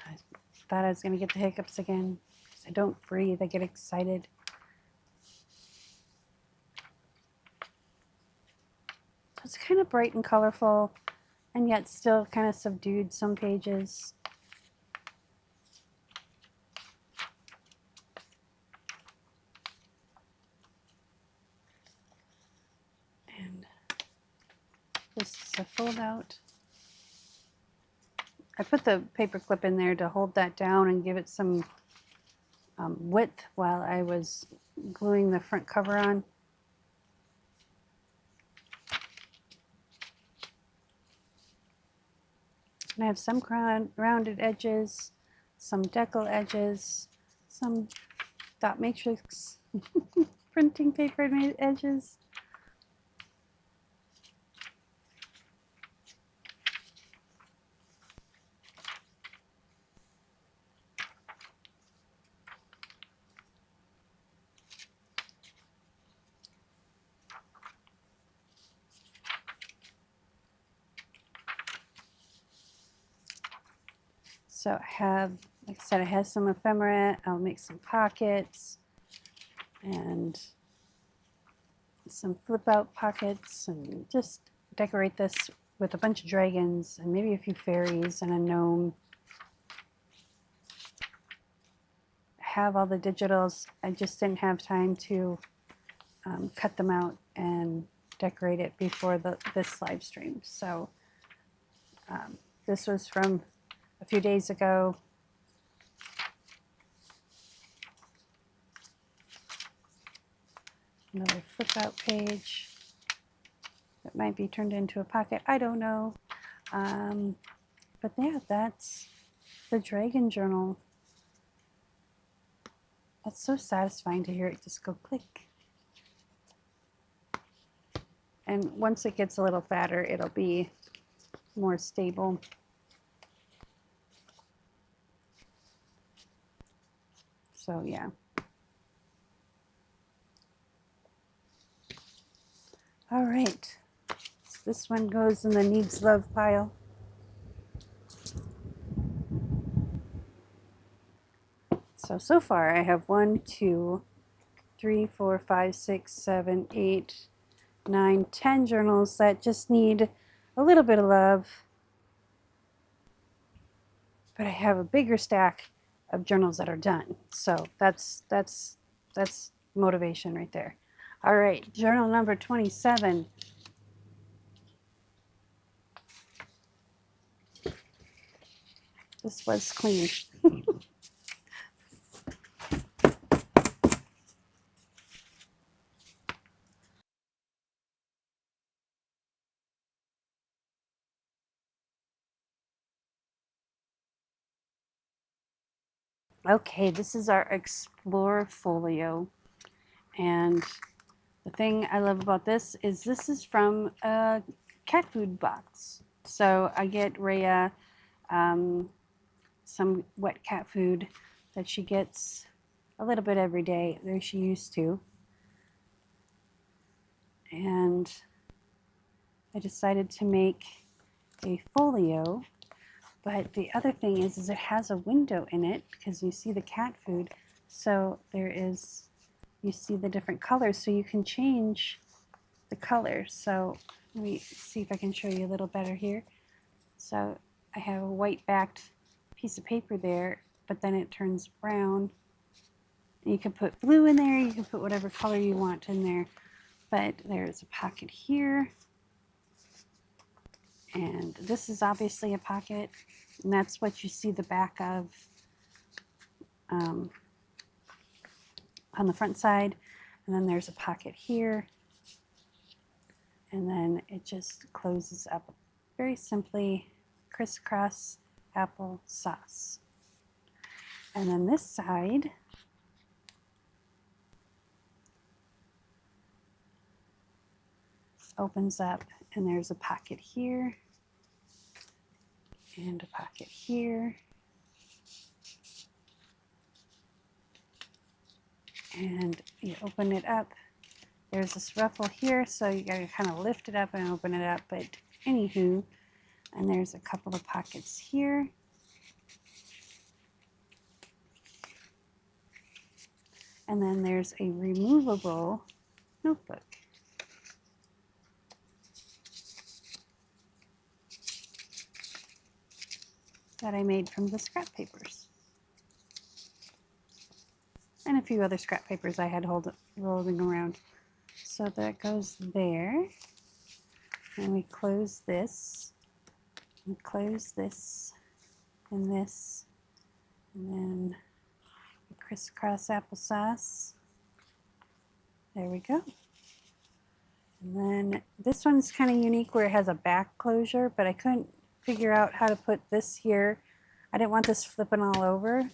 I thought I was going to get the hiccups again because I don't breathe, I get excited. So it's kind of bright and colorful and yet still kind of subdued some pages. And this is a fold out. I put the paper clip in there to hold that down and give it some width while I was gluing the front cover on. And I have some rounded edges, some decal edges, some dot matrix printing paper edges. So I have, like I said, it has some ephemera. I'll make some pockets and some flip out pockets and just decorate this with a bunch of dragons and maybe a few fairies and a gnome. I have all the digitals. I just didn't have time to cut them out and decorate it before this live stream. So this was from a few days ago. Another flip out page that might be turned into a pocket. I don't know. But yeah, that's the Dragon Journal. That's so satisfying to hear it just go click. And once it gets a little fatter, it'll be more stable. So yeah. All right. So this one goes in the needs love pile. So far I have 1, 2, 3, 4, 5, 6, 7, 8, 9, 10 journals that just need a little bit of love. But I have a bigger stack of journals that are done. So that's motivation right there. All right, journal number 27. This was clean. Okay, this is our Explorer Folio. And the thing I love about this is from a cat food box. So I get Rhea some wet cat food that she gets a little bit every day. There she used to. And I decided to make a folio. But the other thing is it has a window in it because you see the cat food. So there is, you see the different colors. So you can change the color. So let me see if I can show you a little better here. So I have a white backed piece of paper there, but then it turns brown. You can put blue in there. You can put whatever color you want in there. But there's a pocket here. And this is obviously a pocket. And that's what you see the back of on the front side. And then there's a pocket here. and then it just closes up very simply. Crisscross applesauce. And then this side opens up, and there's a pocket here and a pocket here. And you open it up. There's this ruffle here, so you gotta kind of lift it up and open it up. But anywho, and there's a couple of pockets here. And then there's a removable notebook. That I made from the scrap papers. And a few other scrap papers I had rolling around. So that goes there. And we close this. We close this and this. And then the crisscross applesauce. There we go. And then this one's kind of unique where it has a back closure, but I couldn't figure out how to put this here. I didn't want this flipping all over.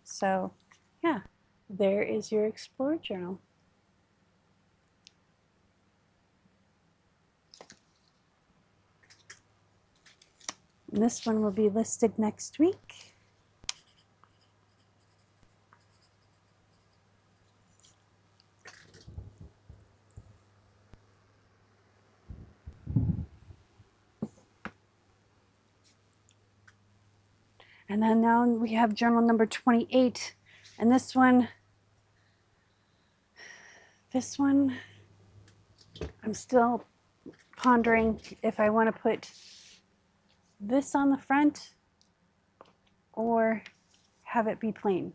So yeah, there is your Explore Journal. And this one will be listed next week. And then now we have journal number 28. And this one, I'm still pondering if I want to put this on the front or have it be plain.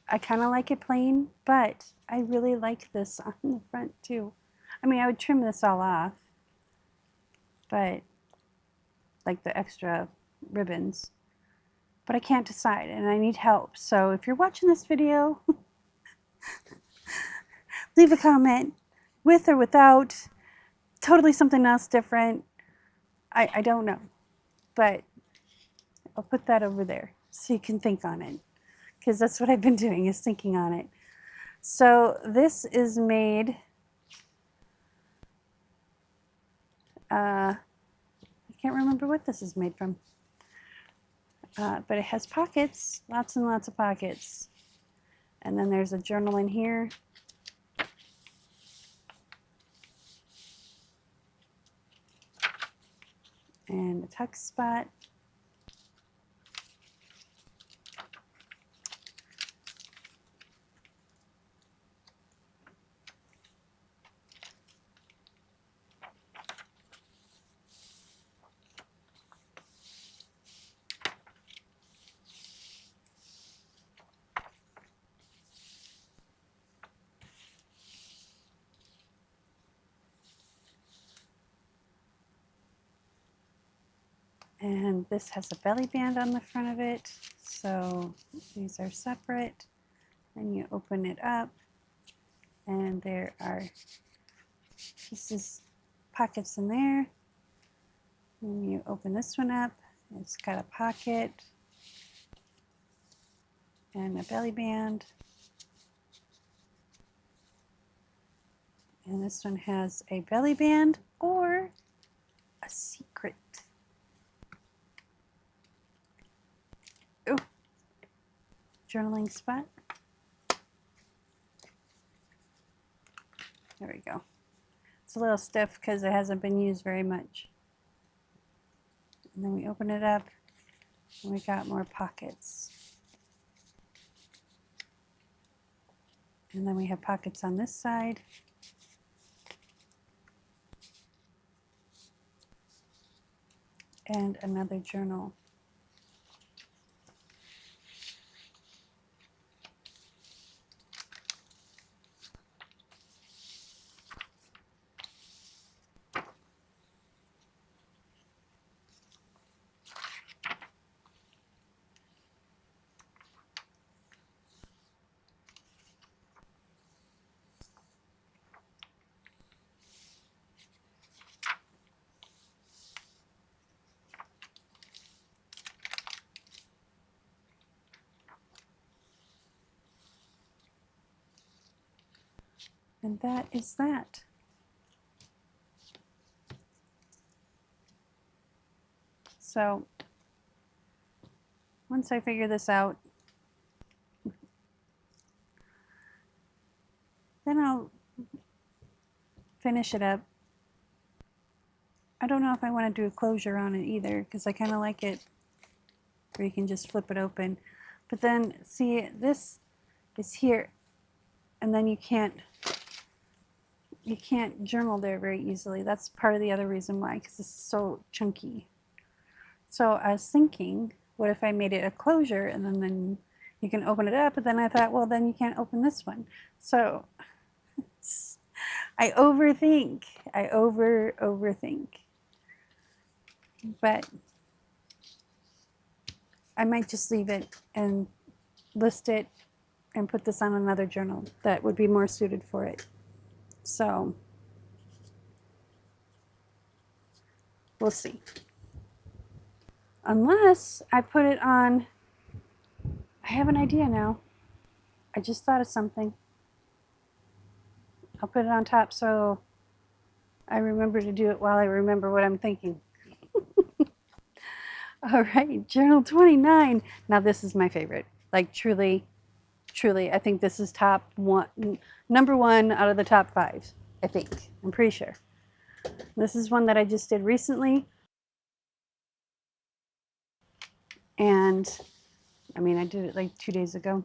I kind of like it plain, but I really like this on the front too. I mean, I would trim this all off, but like the extra ribbons. But I can't decide and I need help. So if you're watching this video, leave a comment with or without, totally something else different. I don't know, but I'll put that over there so you can think on it, because that's what I've been doing, is thinking on it. So this is made, I can't remember what this is made from. But it has pockets, lots and lots of pockets. And then there's a journal in here. And a tuck spot. And this has a belly band on the front of it. So these are separate. And you open it up and there are pieces, pockets in there. And you open this one up, it's got a pocket and a belly band. And this one has a belly band or a secret. Ooh, journaling spot. There we go. It's a little stiff because it hasn't been used very much. And then we open it up and we got more pockets. And then we have pockets on this side. And another journal. And that is that. So once I figure this out, then I'll finish it up. I don't know if I want to do a closure on it either, because I kind of like it where you can just flip it open. But then, see, this is here, and then you can't journal there very easily. That's part of the other reason why, because it's so chunky. So I was thinking, what if I made it a closure, and then you can open it up, but then I thought, well, then you can't open this one. So I overthink. I overthink. But I might just leave it and list it and put this on another journal that would be more suited for it. So we'll see. Unless I put it on, I have an idea now. I just thought of something. I'll put it on top so I remember to do it while I remember what I'm thinking. All right, journal 29. Now this is my favorite. Like truly, I think this is top one, number one out of the top 5, I think. I'm pretty sure. This is one that I just did recently. And I mean, I did it like 2 days ago.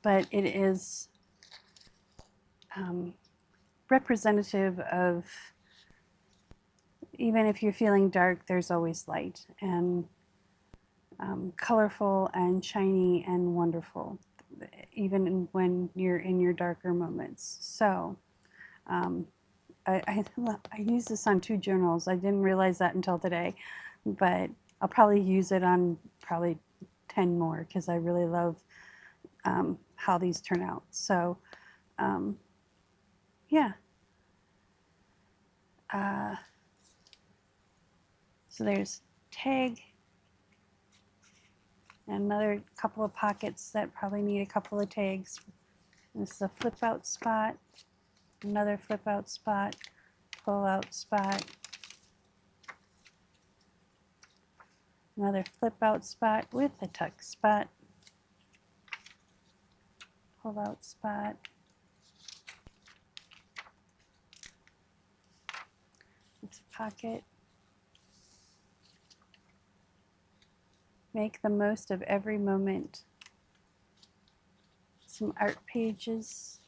But it is representative of, even if you're feeling dark, there's always light, and colorful and shiny and wonderful, even when you're in your darker moments. So I use this on 2 journals. I didn't realize that until today, but I'll probably use it on probably 10 more because I really love how these turn out. So yeah. So there's tag, and another couple of pockets that probably need a couple of tags. This is a flip out spot, another flip out spot, pull out spot, another flip out spot with a tuck spot, pull out spot, it's a pocket. Make the most of every moment. Some art pages.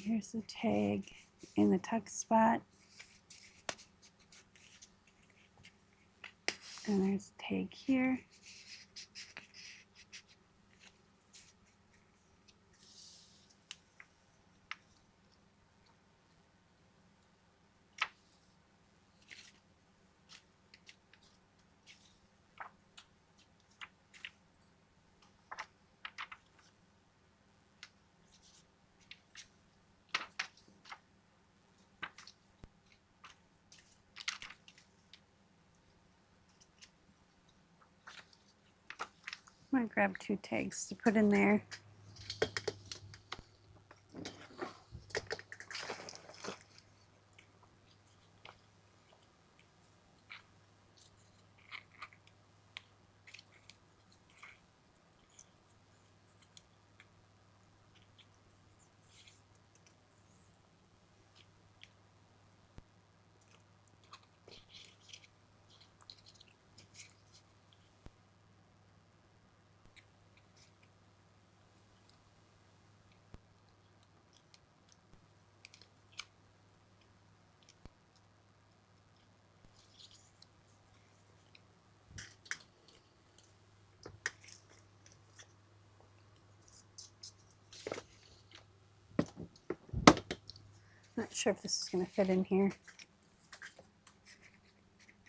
Here's the tag in the tuck spot. And there's a tag here. I'm going to grab 2 tags to put in there. sure if this is going to fit in here.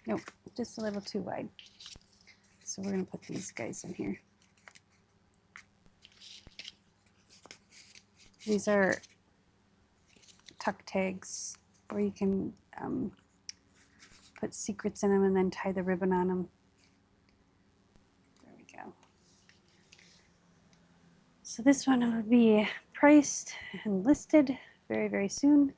Nope, just a little too wide. So we're going to put these guys in here. These are tuck tags where you can put secrets in them and then tie the ribbon on them. There we go. So this one will be priced and listed very, very soon.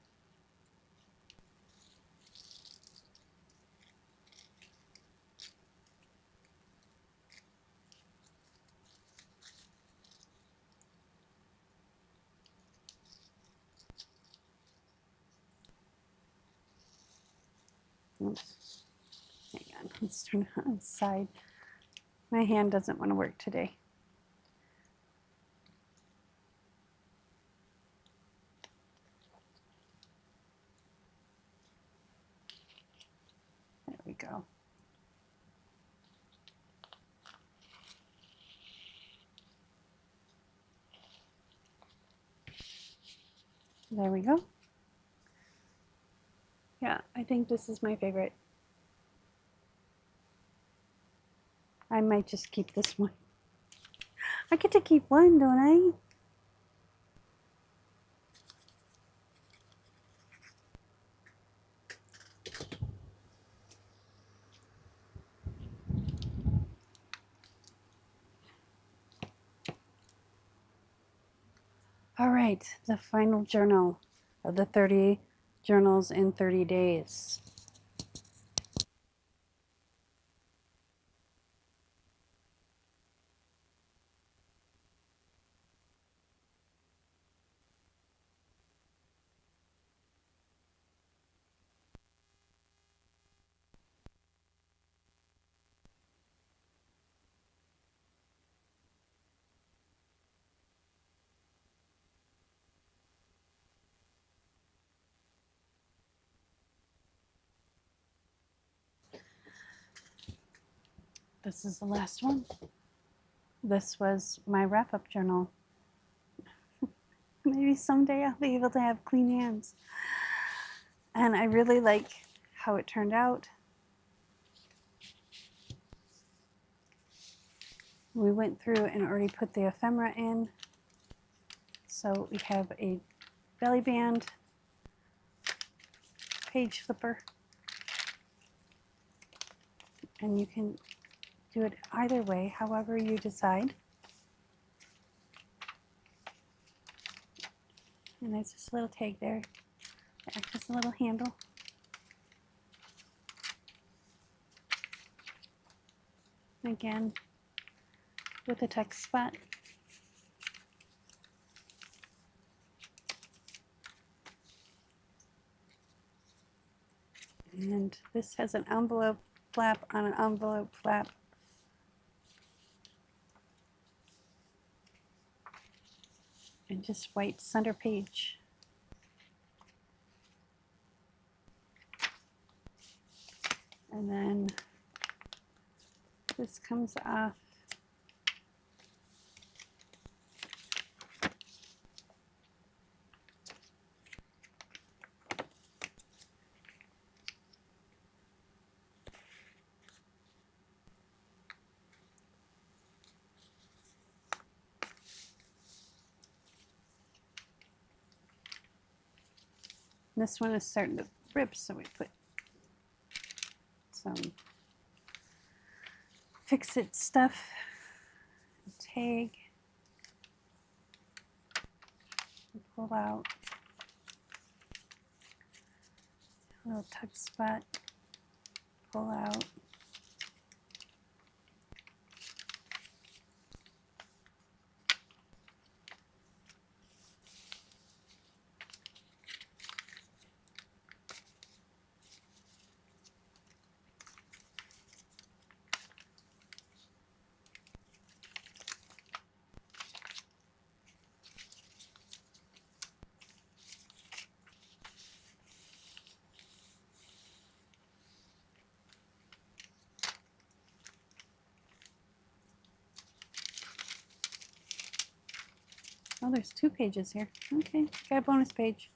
Oops. Hang on, let's turn it on the side. My hand doesn't want to work today. There we go. There we go. Yeah, I think this is my favorite. I might just keep this one. I get to keep one, don't I? All right, the final journal of the 30 journals in 30 days. This is the last one. This was my wrap-up journal. Maybe someday I'll be able to have clean hands. And I really like how it turned out. We went through and already put the ephemera in. So we have a belly band, page flipper, and you can do it either way, however you decide. And there's just a little tag there. It acts as a little handle. Again, with a text spot. And this has an envelope flap on an envelope flap. And just white center page. And then this comes off. This one is starting to rip, so we put some fix-it stuff, tag, pull out, a little tuck spot, pull out. Oh, there's 2 pages here. Okay, got a bonus page.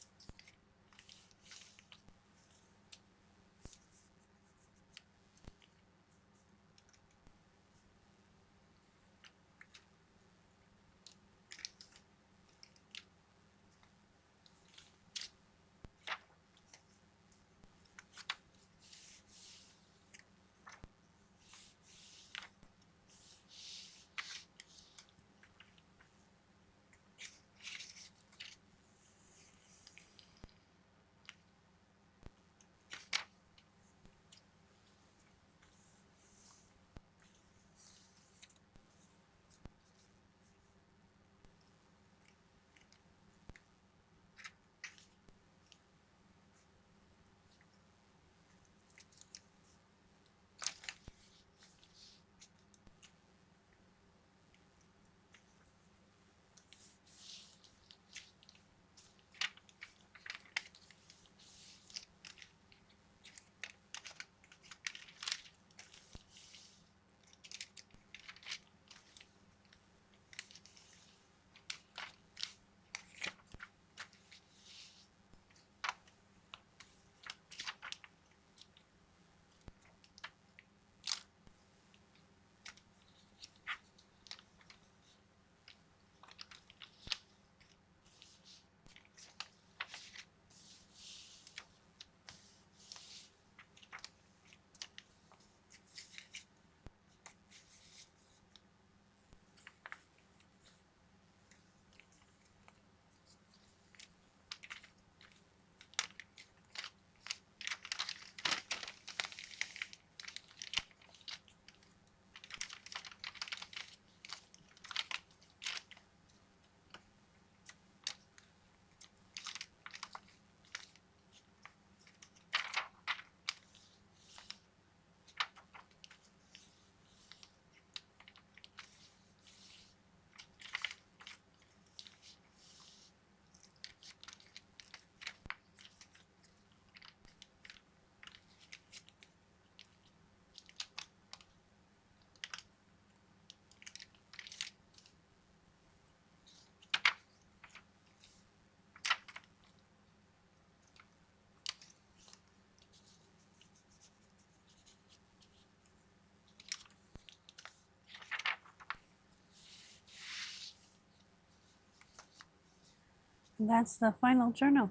And that's the final journal.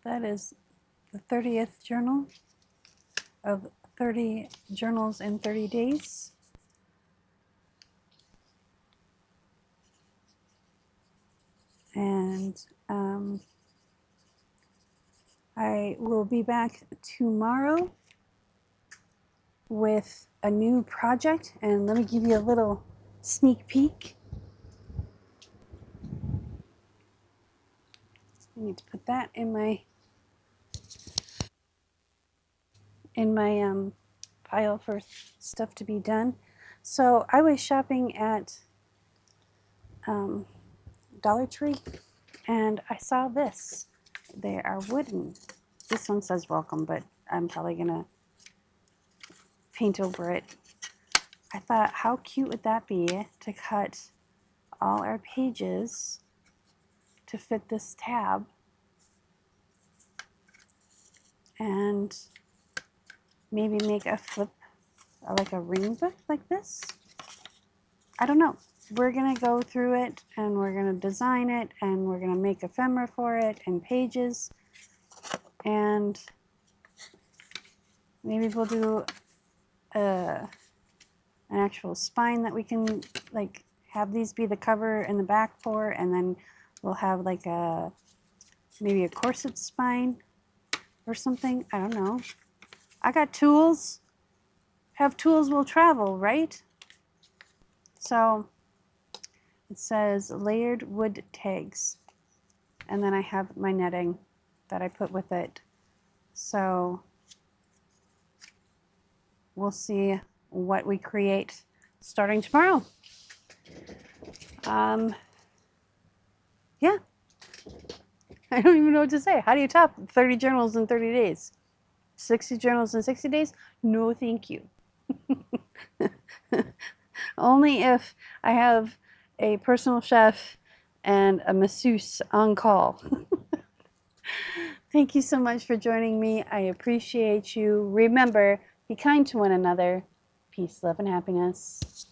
That is the 30th journal of 30 journals in 30 days. And I will be back tomorrow with a new project. And let me give you a little sneak peek. I need to put that in my pile for stuff to be done. So I was shopping at Dollar Tree, and I saw this. They are wooden. This one says welcome, but I'm probably gonna paint over it. I thought, how cute would that be to cut all our pages to fit this tab, and maybe make a flip, like a ring book like this. I don't know. We're gonna go through it, and we're gonna design it, and we're gonna make ephemera for it and pages, and maybe we'll do an actual spine that we can like have these be the cover and the back for, and then we'll have like maybe a corset spine or something. I don't know. I got tools. Have tools will travel, right? So it says layered wood tags, and then I have my netting that I put with it. So we'll see what we create starting tomorrow. Yeah, I don't even know what to say. How do you top 30 journals in 30 days? 60 journals in 60 days? No, thank you. Only if I have a personal chef and a masseuse on call. Thank you so much for joining me. I appreciate you. Remember, be kind to one another. Peace, love, and happiness.